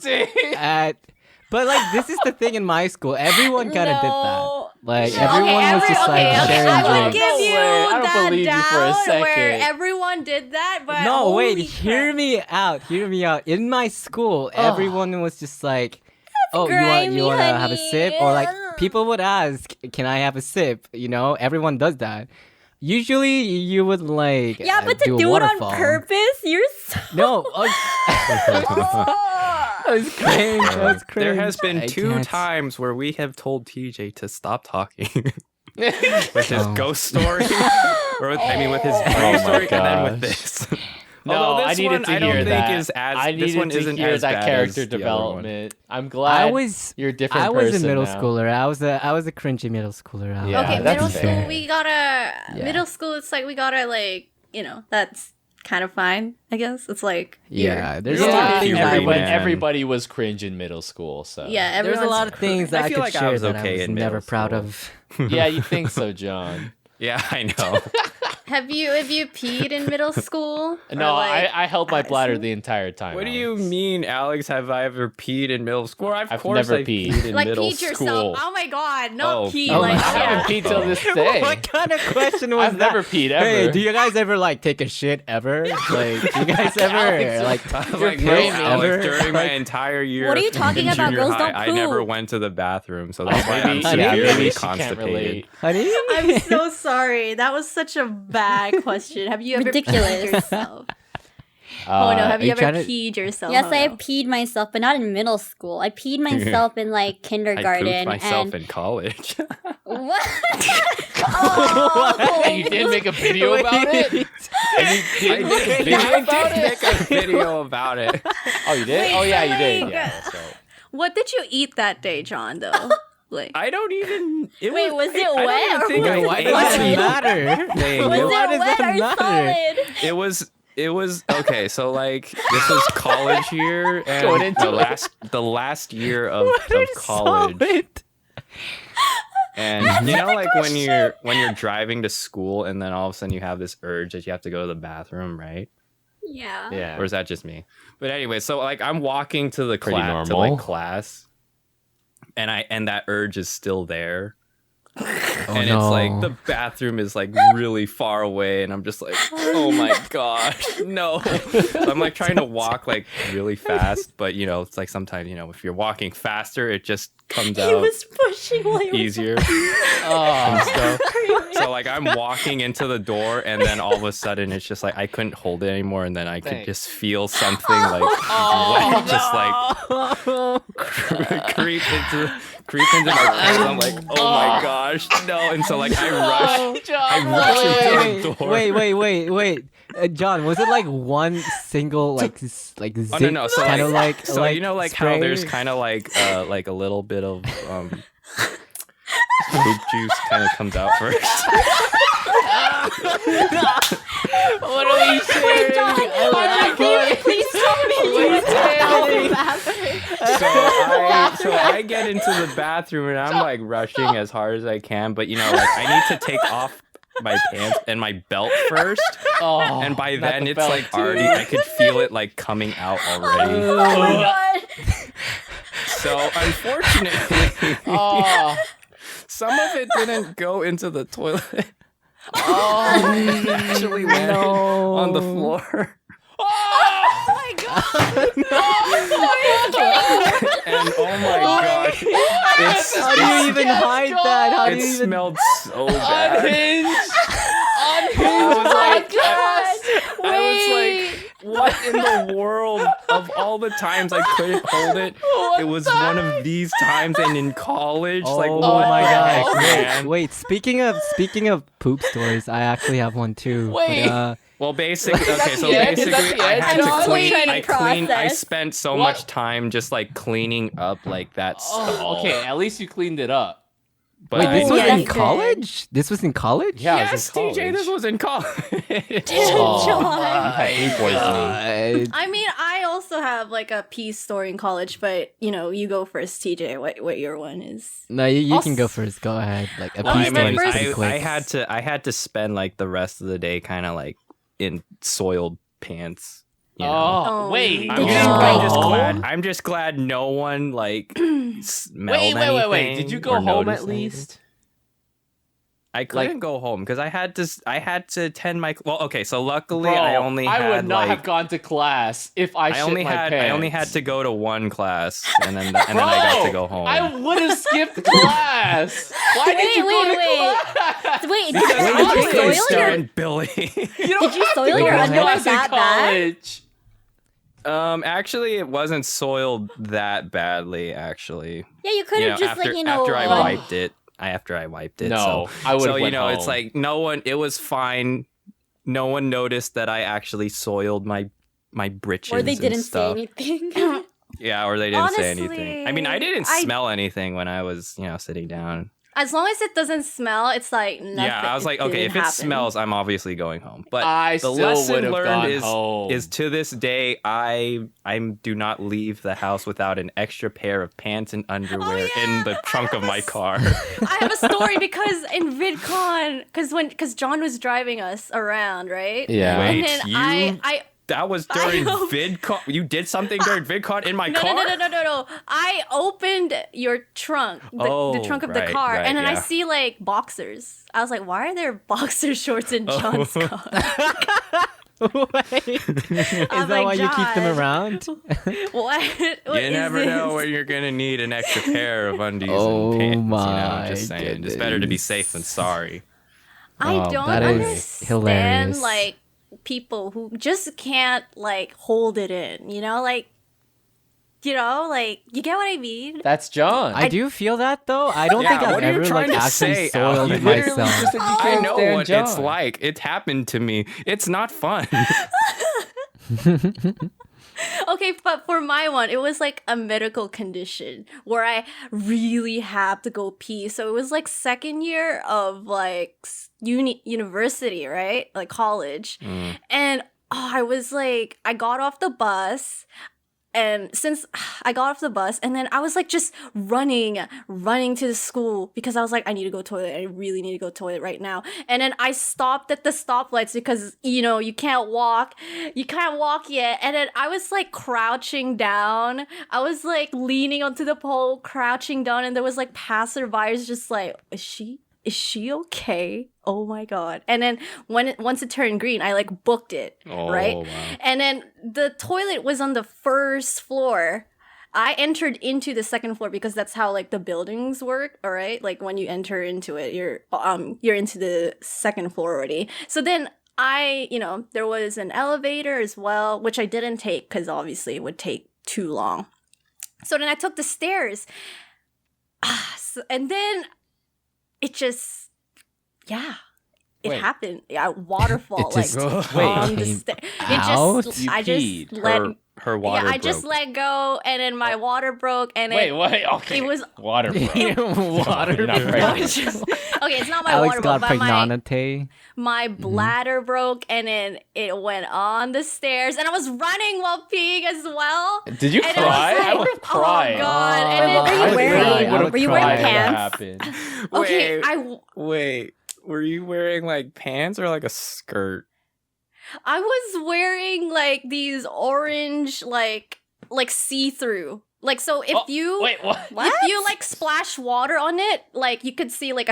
But like, this is the thing in my school. Everyone kind of did that. Like, everyone was just like sharing I will drinks. give No you way. I don't that believe you for a down where second. everyone did that, but No, wait, holy hear crap. me out. Hear me out. In my school, everyone was just like, "Oh, grimy, you want to have a honey. sip?" Or like, people would ask, "Can I have a sip?" You know, everyone does that. Usually, you would like Yeah, but to do a do it on waterfall. purpose, you're so... No, that was cringe. That was cringe. There has been I 2 can't. times where we have told TJ to stop talking with his ghost story, or with his dream my story, and then with gosh. this. No, Although I this needed one to I don't hear think that. is as I this needed one to isn't hear as that bad character as the other one. development. I'm glad you're a different I was person a middle now. schooler. I was a cringy middle schooler. Yeah, Okay, that's middle fair. school, we gotta. Yeah. Middle school, it's like we gotta like that's kind of fine. I guess it's like Yeah, there's You're a lot still of things puberty, I everybody, man. everybody was cringe in middle school, so yeah. There's a lot of things that I I, feel could like I share was that okay I was in never middle proud school. of. Yeah, you think so, John? Yeah, I know. Have you peed in middle school? No, Or, like, I held my bladder honestly? the entire time. What do you Alex. mean, Alex? Have I ever peed in middle school? Of I've course never I peed. in like middle peed yourself? school. Oh my god, not Oh, pee. oh like my I God. haven't peed till this day. What kind of question was I've that? never peed ever. Hey, do you guys ever like take a shit ever? Like, do you guys ever Alex, like? I was You're like, no, crazy. Alex, Ever? during my Like- entire year What are you talking in about? junior Girls high, don't I never poop. went to the bathroom, so that's why I'm Maybe, Honey, yeah, severely maybe she can't constipated. relate. Honey, I'm so sorry. That was such a bad question. Have you ever Ridiculous. peed yourself? Oh no, have are you you ever trying to- peed yourself? Yes, Oh, I no. have peed myself, but not in middle school. I peed myself in like I kindergarten. pooped myself and in college. what? And you did make a video about it? And you did make a video I about did it? make a video about it. Oh, you did? Wait, Oh, yeah, so, you did. like- Yeah, that's right. What did you eat that day, John? Though, like, I don't even. It Wait, was it I wet don't or even think Wait, I why ate does it. that matter? Thing. Was Why it does wet that or matter? solid? It was okay. So like this was college year, Going and into the last year of college. Solid. And you know, like when you're driving to school, and then all of a sudden you have this urge that you have to go to the bathroom, right? Yeah. Yeah. Or is that just me? But anyway, so like I'm walking to the Pretty class, to normal. like class, and that urge is still there. Oh, And no. it's like the bathroom is like really far away, and I'm just like, oh my gosh, no. So I'm like trying to walk like really fast, but you know, it's like sometimes, you know, if you're walking faster, it just comes He out was pushing while he was easier. Oh, So like I'm walking into the door, and then all of a sudden it's just like I couldn't hold it anymore, and then I could Thanks. just feel something like wet, just like creep into my pants. I'm like, oh my gosh, no! And so like I rush into the door. Wait. John, was it like one single like like Oh zip no! So kind of like so you know like how spray? there's kind of like a little bit of poop juice kind of comes out first. What are we sharing? Please tell me you went to the bathroom. So I get into the bathroom and I'm like rushing as hard as I can, but you know, like I need to take off my pants and my belt first. Oh, and by not then the it's belt, like too. already, I could feel it like coming out already. Oh my god. So unfortunately, some of it didn't go into the toilet. It actually landed on the floor. Oh my god! And oh my gosh, How do you even hide that? How do it you even? smelled so bad. Unhinged. I was like, what in the world? Of all the times I couldn't hold it, it was one of these times. And in college, like, Oh what my the gosh! heck, man? Wait. Speaking of poop stories, I actually have one too. Wait. But, Well, basically, okay, so the end? Is that basically, the I end? had I'm to still clean. trying to I process. spent so What? much time just like cleaning up like that stuff. Oh, okay. At least you cleaned it up. But wait, this was Yeah, in you could. college? This was in college? Yeah, yes, it was in TJ, this college. was in college. John. Food poisoning. I mean, I also have like a pee story in college, but you know, you go first, TJ. What your one is? No, you can go Also- first. Go ahead. Like a Well, pee I story mean, is pretty quick. I had to spend like the rest of the day kind of like in soiled pants. You know? Oh, Oh, wait. I'm Did Did you you go go just home? glad. I'm just glad no one like smelled Wait. anything Did you or go home noticed at anything. least? I couldn't go home because I had to attend my. Well, okay, so luckily Bro, I only had would not like have gone to class if I shit my pants. I only had to go to one class and then I got to go home. I would have skipped class. Why did you go to class? Wait, because did I you was soil your studying Billy. You don't Did you have soil to go your to underwear class in that bad? college. Actually, it wasn't soiled that badly. Actually, Yeah, you could have just after, like, you know, after I run- wiped it. After I wiped it. No, so, I would've So you went know, it's home. like no one. It was fine. No one noticed that I actually soiled my britches. or they and didn't say stuff. anything. Yeah, or they didn't say Honestly, anything. I mean, I didn't I- smell anything when I was, sitting down. As long as it doesn't smell, it's like nothing. Yeah, I was like, okay, if didn't it happen. smells, I'm obviously going home. But I the still lesson would've learned gone home. is to this day, I do not leave the house without an extra pair of pants and underwear in the trunk of my car. I have a story because in VidCon, because John was driving us around, right? Yeah. Wait, And then you? I That was during hope- VidCon. You did something during VidCon in my no, car? no. I opened your trunk, the trunk of the right, car, right, and then I yeah. see like boxers. I was like, why are there boxer shorts in Oh. John's car? Wait, is that like, why you keep them John. around? What You is never this? know when you're gonna need an extra pair of undies Oh and pants. my Just saying. It's better to be safe than sorry. I Wow, don't that is understand hilarious. like people who just can't like hold it in, like you get what I mean? That's John. I do feel that though. I don't think Yeah, I've what are you ever trying like to actually say, soiled Al? it You literally myself. just said you I can't know stand what John. it's like. It happened to me. It's not fun. Okay, but for my one, it was like a medical condition where I really had to go pee. So it was like second year of like university, right? Like college. And I was like, I got off the bus. And since I got off the bus, and then I was like just running to the school because I was like, I need to go toilet. I really need to go toilet right now. And then I stopped at the stoplights because, you can't walk. You can't walk yet. And then I was like crouching down. I was like leaning onto the pole, crouching down. And there was like passerbyers just like, is she okay? Oh my god. And then once it turned green, I like booked it, right? Wow. And then the toilet was on the first floor. I entered into the second floor because that's how like the buildings work, all right? Like when you enter into it, you're into the second floor already. So then there was an elevator as well, which I didn't take because obviously it would take too long. So then I took the stairs. And then it just, it Wait. happened. Yeah, waterfall It just on the came stair. out? It just, You I peed. just let. Her her water. I just broke. let go, and then my water broke, and Wait. Okay. it was water. Water. You're not no, pregnant. it's just, okay. It's not my Alex water got broke, but pregnancy. my bladder broke, and then it went on the stairs, and I was running while peeing as well. Did you And cry? it was I like, would have cried. Oh god! Oh, And then Were you wearing- I would were you wearing cry if that pants? happened. okay, Wait. Were you wearing like pants or like a skirt? I was wearing like these orange like see-through. Like so if you Wait, what? if you like splash water on it, like you could see like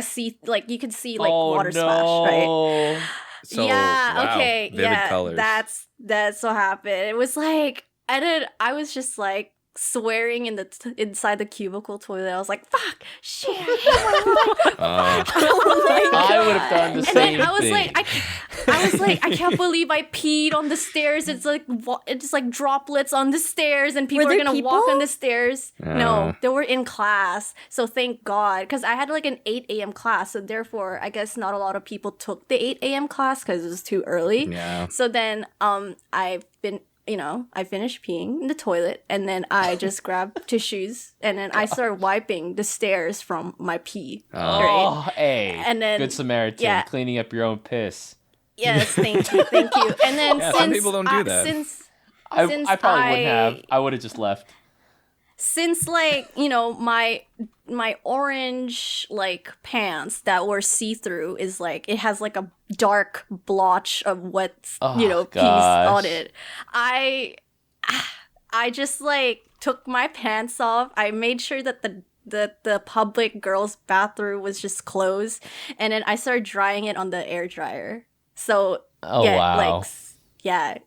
you could see like water splash, right? So, yeah, wow, okay. vivid Yeah. colors. That's what happened. It was like and then I was just like swearing inside the cubicle toilet. I was like, "Fuck, shit, I hate my life." Oh my I would have God. done the And same then I was thing. like, I was like, I can't believe I peed on the stairs. It's like it's just like droplets on the stairs, and people Were are there gonna walk people? on the stairs. No, they were in class. So thank God, because I had like an 8 a.m. class. So therefore, I guess not a lot of people took the 8 a.m. class because it was too early. Yeah. So then, I finished peeing in the toilet, and then I just grabbed tissues, and then I started wiping the stairs from my pee. Right? Oh, hey. And then- Good Samaritan, yeah. cleaning up your own piss. Yes, thank you. And then Yeah, since some people don't do that. Since I probably wouldn't I- have. I would have just left. since like my orange like pants that were see-through is like it has like a dark blotch of what's Oh, peas gosh. on it. I just like took my pants off. I made sure that the public girls' bathroom was just closed, and then I started drying it on the air dryer. So Oh, yeah, wow. like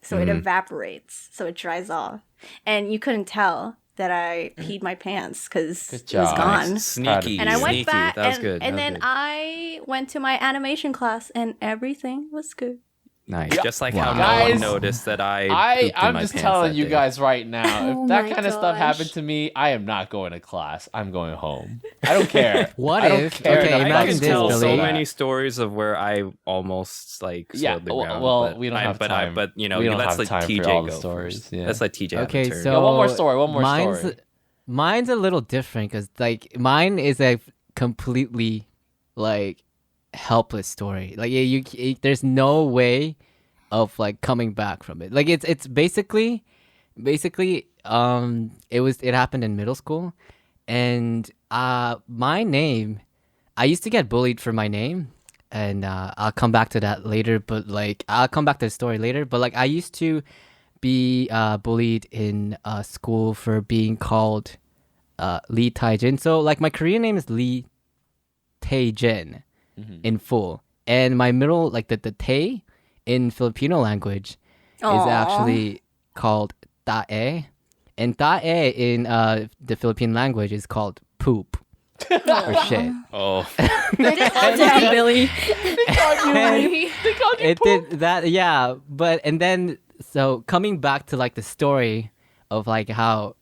so it evaporates, so it dries off, and you couldn't tell that I peed my pants because Good it was job. gone. Sneaky. And I went sneaky. back, That was and, good. and that was then good. I went to my animation class, and everything was good. Nice. Just like Wow. how no Guys, one noticed that I pooped in I'm my just pants telling that you day. guys right now, Oh if that my kind of stuff gosh. happened to me, I am not going to class. I'm going home. I don't care. What I don't if- care okay, enough I about imagine can this, tell school so Billy. for many that. stories of where I almost like Yeah, slowed the ground. well, but we don't have time. But you know, We don't let's have let time for TJ all the go stories, first. yeah. Let's let TJ have Okay, a turn. so Yeah, one more story. Mine's a little different because like mine is a completely like helpless story. Like there's no way of like coming back from it. Like it's basically it happened in middle school, and my name, I used to get bullied for my name, and I'll come back to that later. But like I'll come back to the story later. But like I used to be bullied in school for being called Lee Taijin. So like my Korean name is Lee Taijin in full, and my middle like the Tae in Filipino language is Aw. actually called Tae, and Tae in the Philippine language is called poop or shit. Oh, Damn, Billy. It did that, yeah. But and then so coming back to like the story of like how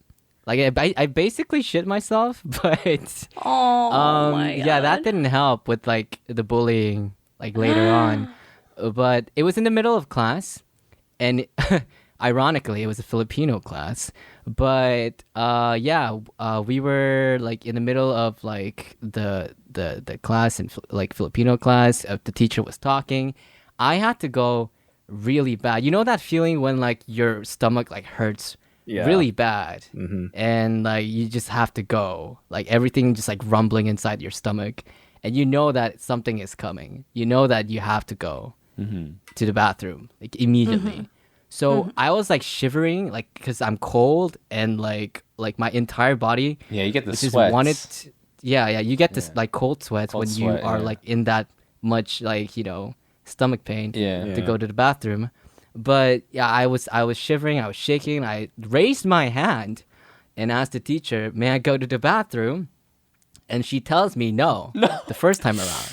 like I basically shit myself, but Oh my God. yeah, that didn't help with like the bullying like later on. But it was in the middle of class, and ironically, it was a Filipino class. But we were like in the middle of like the class and like Filipino class. The teacher was talking. I had to go really bad. You know that feeling when like your stomach like hurts Yeah. really bad, Mhm. and like you just have to go. Like everything just like rumbling inside your stomach, and you know that something is coming. You know that you have to go to the bathroom like immediately. So I was like shivering, like because I'm cold, and like my entire body Yeah, you get the just sweats. wanted. You get this like cold sweats Cold when you sweat, are yeah. like in that much like stomach pain Yeah. to go to the bathroom. But yeah, I was shivering, I was shaking. I raised my hand and asked the teacher, "May I go to the bathroom?" And she tells me no. The first time around.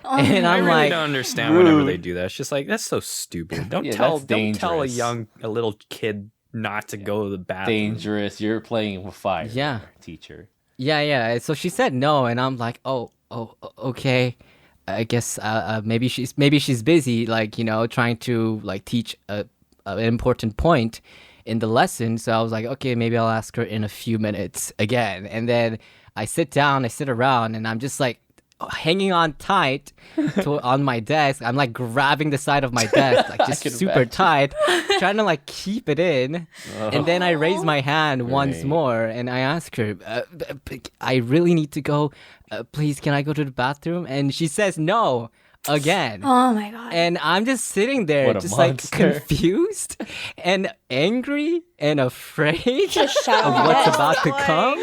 And I I'm really like, don't understand whenever they do that. It's just like that's so stupid. Don't Yeah, tell that's don't tell a dangerous. little kid not to go to the bathroom. Dangerous. You're playing with fire. Yeah. Teacher. yeah. So she said no, and I'm like, oh, okay. I guess maybe she's busy, like trying to like teach an important point. in the lesson. So I was like, okay, maybe I'll ask her in a few minutes again. And then I sit around, and I'm just like hanging on tight on my desk. I'm like grabbing the side of my desk, like just super tight, trying to like keep it in. And then I raise my hand once more, and I ask her, I really need to go. Please, can I go to the bathroom? And she says no. Again. Oh my god. And I'm just sitting there, just like confused and angry and afraid of what's about to come.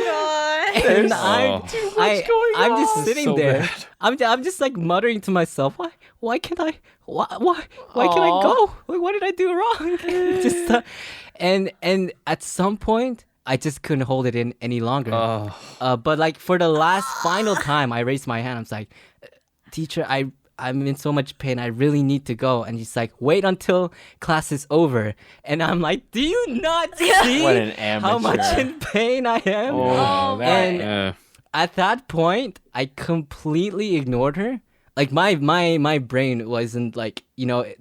And I'm just sitting so there. bad. I'm just like muttering to myself, why can't I go? Like, what did I do wrong? just and at some point I just couldn't hold it in any longer. But like for the last final time, I raised my hand. I was like, teacher, I'm in so much pain. I really need to go. And he's like, wait until class is over. And I'm like, do you not see What an amateur. how much in pain I am? And at that point, I completely ignored her. Like my brain wasn't like,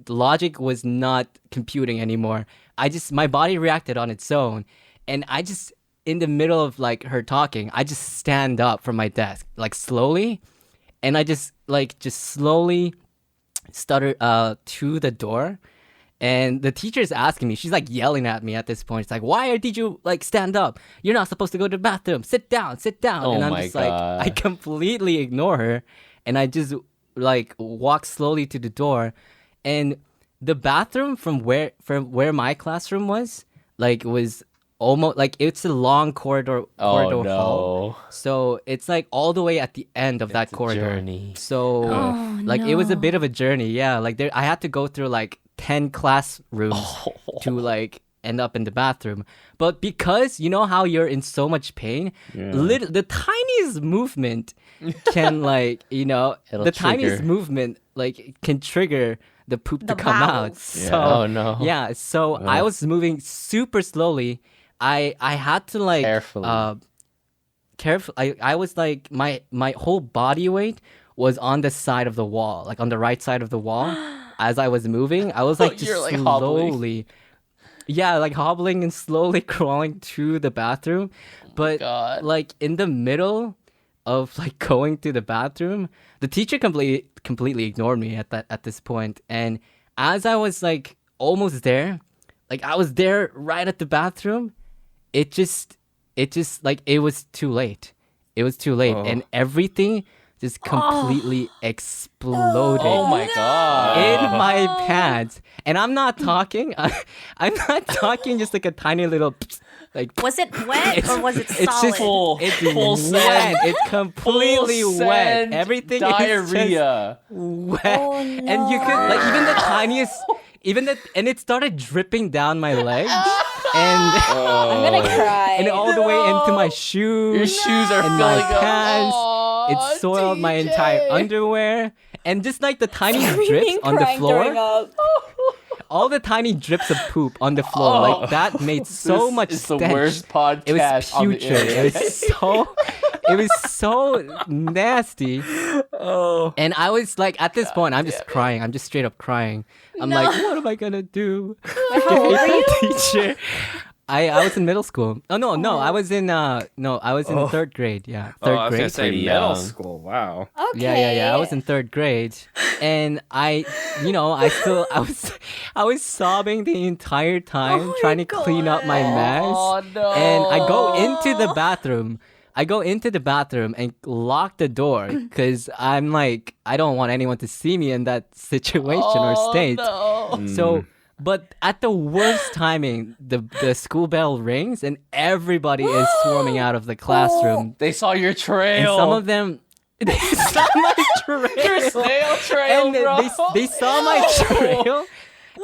logic was not computing anymore. My body reacted on its own. And I just, in the middle of like her talking, I just stand up from my desk, like slowly. And I just slowly stutter to the door, and the teacher's asking me. She's like yelling at me at this point. It's like, why did you like stand up? You're not supposed to go to the bathroom. Sit down. Oh and I'm my just like, I completely ignore her, and I just like walk slowly to the door, and the bathroom from where my classroom was almost like it's a long corridor hall. So it's like all the way at the end of that corridor. Journey. So it was a bit of a journey. Yeah, like I had to go through like 10 classrooms to like end up in the bathroom. But because you know how you're in so much pain, the tiniest movement can tiniest movement like can trigger the poop to come out. So so I was moving super slowly. I had to like carefully. I was like my whole body weight was on the side of the wall, like on the right side of the wall. As I was moving, I was like just You're, slowly, like hobbling and slowly crawling to the bathroom. But like in the middle of like going to the bathroom, the teacher completely ignored me at this point. And as I was like almost there, like I was there right at the bathroom. It just like it was too late. It was too late, and everything just completely exploded. Oh my god! In my pants, and I'm not talking. I'm not talking just like a tiny little. Like, was it wet or was it solid? It's just full wet. It's completely wet. Everything diarrhea. is just wet, and you could like even the tiniest. And it started dripping down my legs, and I'm gonna cry. And all the way into my shoes. Your shoes are and filling my pants. up. It soiled my entire underwear, and just like the tiny drips on the floor. All the tiny drips of poop on the floor, like that made so much stench. The worst podcast. It was putrid. It was so nasty. And I was like, at this point, I'm just crying. I'm just straight up crying. I'm like, what am I gonna do? How old were you? Teacher. I was in middle school. I was in third grade. Yeah, third I was grade. gonna say middle school. Wow. Okay. Yeah. I was in third grade, and I was sobbing the entire time trying to clean up my mess. Oh no! And I go into the bathroom and lock the door because I'm like, I don't want anyone to see me in that situation or state. No. So, but at the worst timing, the school bell rings and everybody is swarming out of the classroom. They saw your trail. And some of them, they saw my trail. Your snail trail, And bro. they saw my trail.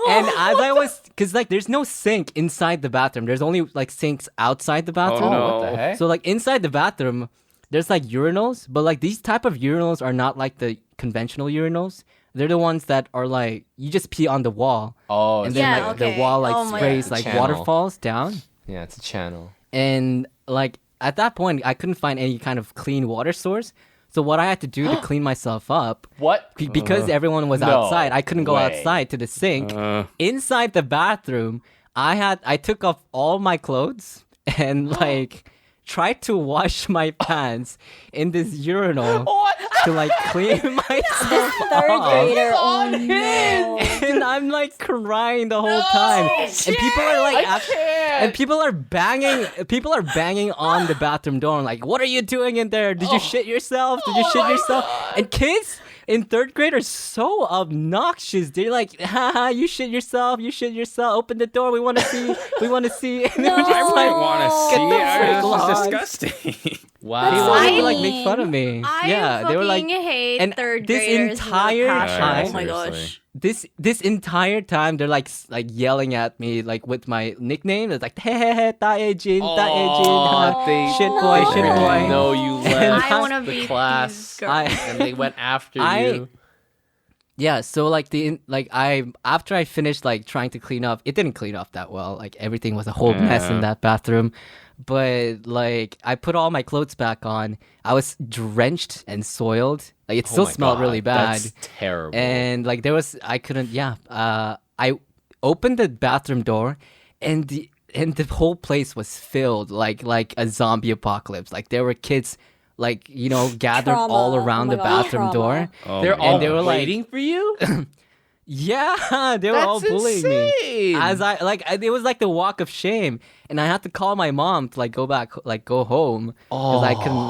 And as I was, because like there's no sink inside the bathroom. There's only like sinks outside the bathroom. no. What the heck? So like inside the bathroom, there's like urinals, but like these type of urinals are not like the conventional urinals. They're the ones that are like you just pee on the wall. Oh, And then Yeah, like okay. the wall like Oh my sprays God. like Channel. waterfalls down. yeah, it's a channel. And like at that point, I couldn't find any kind of clean water source. So what I had to do to clean myself up, What? because everyone was no outside, I couldn't go way. outside to the sink. Uh. Inside the bathroom, I took off all my clothes and like tried to wash my pants in this urinal to like clean myself Third off. grader. Oh no. And I'm like crying the whole time. And people are like and people are banging on the bathroom door, like, what are you doing in there? Did you shit yourself? Did you shit yourself? And kids in third grade are so obnoxious. They're like, haha, you shit yourself, open the door, we want to see. And No. they're just I like, want to get see. the It's frick just lost. disgusting. They Wow. wanted to like make fun of me. I They were like, fucking hate and third this graders with entire passion. time- Oh my Seriously. gosh. this entire time they're like yelling at me like with my nickname. It's like tae Jin, Oh, they shit no. boy, shit really boy. know you left I want to the be class, these girls. and they went after I- you. Yeah, so like after I finished like trying to clean up, it didn't clean up that well. Like everything was a whole mess in Yeah. that bathroom. But like I put all my clothes back on. I was drenched and soiled. Like it still Oh my smelled God, really bad. That's terrible. And like I couldn't. I opened the bathroom door, and the whole place was filled like a zombie apocalypse. Like there were kids, like gathered Trauma. all around Oh my the God, bathroom trauma. door. Oh they're my all And they God. were like- waiting for you. Yeah, they were all That's bullying me. insane. As it was like the walk of shame, and I had to call my mom to like go back, like go home, because I couldn't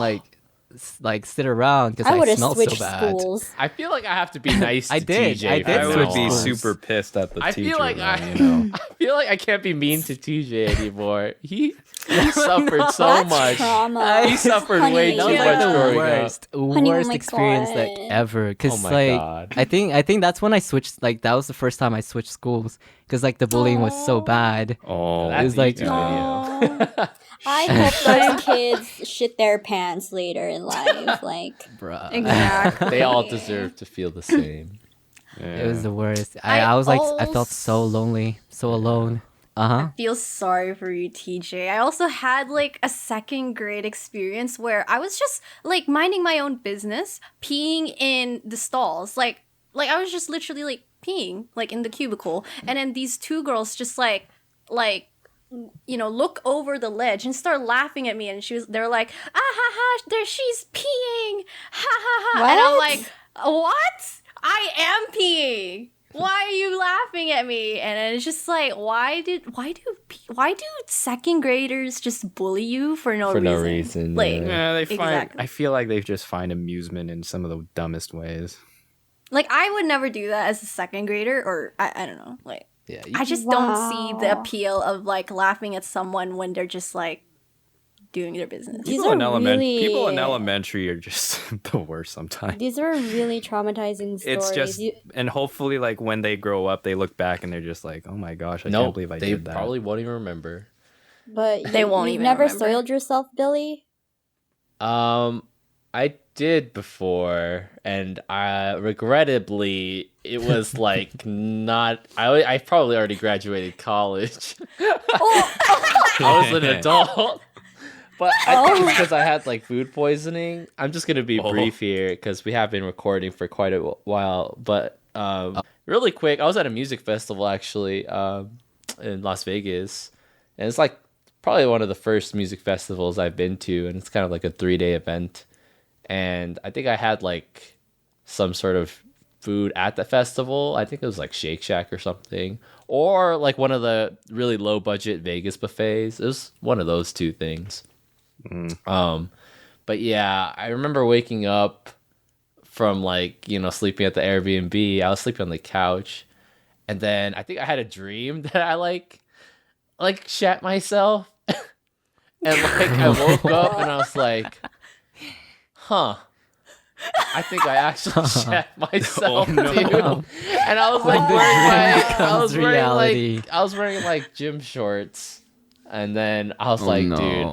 like sit around because I I would have smelled so switched bad. schools. I feel like I have to be nice to I did. TJ. I did I from would now be on. super pissed at the I teacher. feel like then, you know. I feel like I can't be mean to TJ anymore. He suffered so That's much. trauma. He suffered way That too was much like the growing up. worst, Honey, oh worst my experience like God. ever. Cause Oh my like God. I think that's when I switched. Like that was the first time I switched schools because like the bullying was so bad. Oh, That's was like- a YouTube video. I hope those kids shit their pants later in life. Like, Bruh. Exactly. They all deserve to feel the same. It was the worst. I I was like I felt also- so lonely, so alone. Feel sorry for you, TJ. I also had like a second grade experience where I was just like minding my own business, peeing in the stalls. Like I was just literally like peeing like in the cubicle, and then these two girls just like look over the ledge and start laughing at me, and they're like, ah ha ha, there she's peeing, ha ha ha, and I'm What? like, what? I am peeing. Why are you laughing at me? And then it's just like, why do second graders just bully you for no For reason? no reason, Like, yeah. Yeah, they find. Exactly. I feel like they just find amusement in some of the dumbest ways. like I would never do that as a second grader, or I don't know. Like, Yeah, I just don't see the Wow. appeal of like laughing at someone when they're just like doing their business. These People are in really- elementary are just the worst sometimes. these are really traumatizing stories. It's just, and hopefully, like when they grow up, they look back and they're just like, "Oh my gosh, I no, can't believe I they did that." probably won't even remember. but They won't you've even never remember. soiled yourself, Billy? I did before, and regrettably, it was like not. I probably already graduated college. I was an adult. But I think it's because I had like food poisoning. I'm just gonna be brief here because we have been recording for quite a while. But really quick, I was at a music festival actually in Las Vegas, and it's like probably one of the first music festivals I've been to, and it's kind of like a 3-day event. And I think I had like some sort of food at the festival. I think it was like Shake Shack or something, or like one of the really low budget Vegas buffets. It was one of those two things. But yeah, I remember waking up from like, sleeping at the Airbnb. I was sleeping on the couch, and then I think I had a dream that I like shat myself. And like I woke up and I was like, huh. I think I actually shat myself, Oh, no. dude. And I was like The dream becomes reality. I was wearing like gym shorts. And then I was like, dude,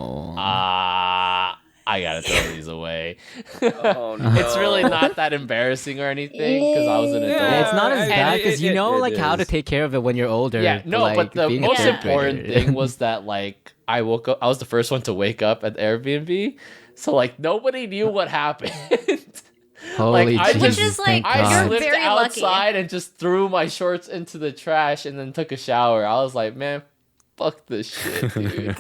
I gotta throw these away. Oh, no. It's really not that embarrassing or anything because I was an adult. Yeah, it's not as And bad because you know it like how to is. take care of it when you're older. Yeah, no, like, but the being a most third important grader. thing was that like I woke up. I was the first one to wake up at the Airbnb, so like nobody knew what happened. Holy I Jesus, just- Which is, like, thank I God. You're slipped very lucky. outside and just threw my shorts into the trash and then took a shower. I was like, man, Fuck this shit, dude.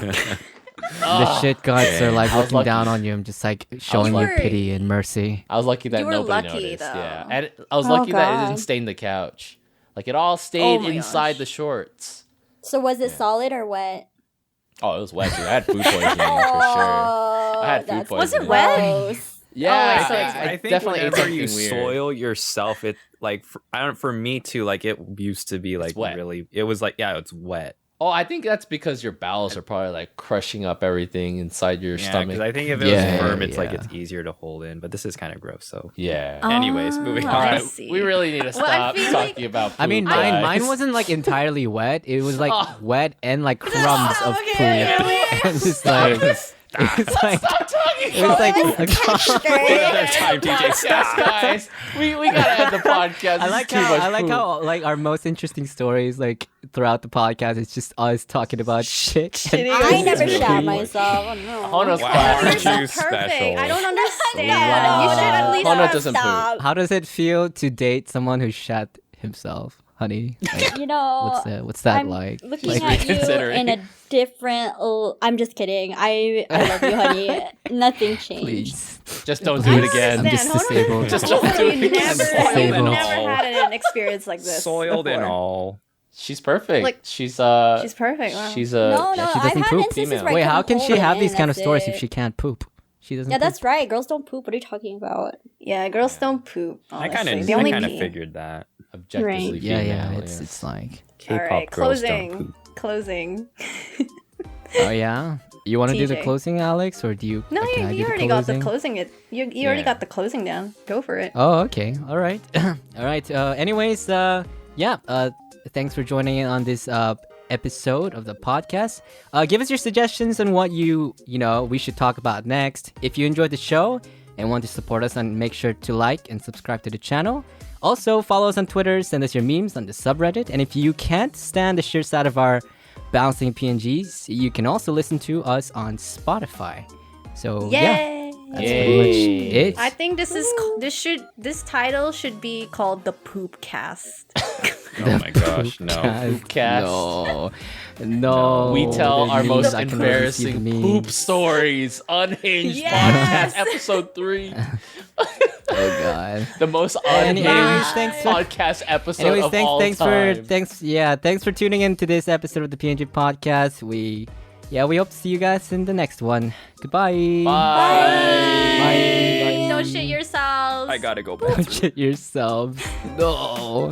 The shit gods are like I was looking lucky. down on you and just like showing you lucky. pity and mercy. I was lucky that You were nobody lucky, noticed. though. Yeah, and I was Oh, lucky that it God. didn't stain the couch. Like it all stayed Oh my inside gosh. the shorts. So was it solid or wet? Oh, it was wet, dude. I had food poisoning for sure. I had food That's poisoning. Was it wet? gross. Yeah, Oh, so it's- I think definitely ate whenever something you weird. soil yourself, it like I don't. For me too, like it used to be like wet. really. It was like it's wet. Oh, I think that's because your bowels are probably like crushing up everything inside your Yeah, stomach. because I think if it Yeah, was firm, it's like yeah. it's easier to hold in. But this is kind of gross. So Yeah. Anyways, moving Oh, on. All I right, see. we really need to Well, I stop feel talking like- about poop. I mean, guys. mine wasn't like entirely wet. It was like Oh. wet and like crumbs of poop. Okay. And it's like it's like Stop talking. it was like Another time, DJ, stop. guys. We gotta end the podcast. I like how like our most interesting stories like throughout the podcast it's just us talking about shit. Shitty. I never really shat weird. myself. Oh, no. Hono's Wow. classic. Aren't You're you so perfect. special? I don't understand. Wow. You should at least Hono have doesn't poop. How does it feel to date someone who shat himself, honey? Like, You know, what's that I'm like? looking Like, at you reconsidering. in a different. I'm just kidding. I love you, honey. Nothing changed. Please. Just don't do it again. I'm just disabled. Just don't do it You've again. never and never all. had an experience like this. soiled and before. all. She's perfect. Like, she's She's perfect. Wow. She's No, a no, she I've doesn't had poop. instances Female. where I Wait, couldn't how can hold she it have in, these kind of that's stories it. if she can't poop? She doesn't. Yeah, poop. that's right. Girls don't poop. What are you talking about? Yeah, girls don't poop. I Honestly. kind They of only pee. figured that. objectively Right. Yeah, female. yeah. It's like. All K-pop right, girls don't closing. poop. Closing. Oh yeah. You want to do the TJ. closing, Alex, or do you? No, can I do you the already got the closing? closing. You already Yeah. got the closing down. Go for it. Oh, okay. All right. All right. Anyways, yeah. Thanks for joining in on this episode of the podcast. Give us your suggestions on what we should talk about next. If you enjoyed the show and want to support us, and make sure to like and subscribe to the channel. Also, follow us on Twitter. Send us your memes on the subreddit. And if you can't stand the sheer sight of our bouncing PNGs, you can also listen to us on Spotify. So yeah, Yay! that's pretty much it. I think this title should be called the Poop Cast. Oh my gosh, no. Poopcast. No. We tell the our memes, most I can already see the embarrassing memes. poop stories. Unhinged Yes! podcast episode 3. Oh god. The most Anyways, unhinged thanks for- podcast episode Anyways, of all time. thanks for tuning in to this episode of the PNG podcast. We hope to see you guys in the next one. Goodbye. Bye. Bye. Don't shit yourselves. I gotta go back. Don't shit yourselves. No.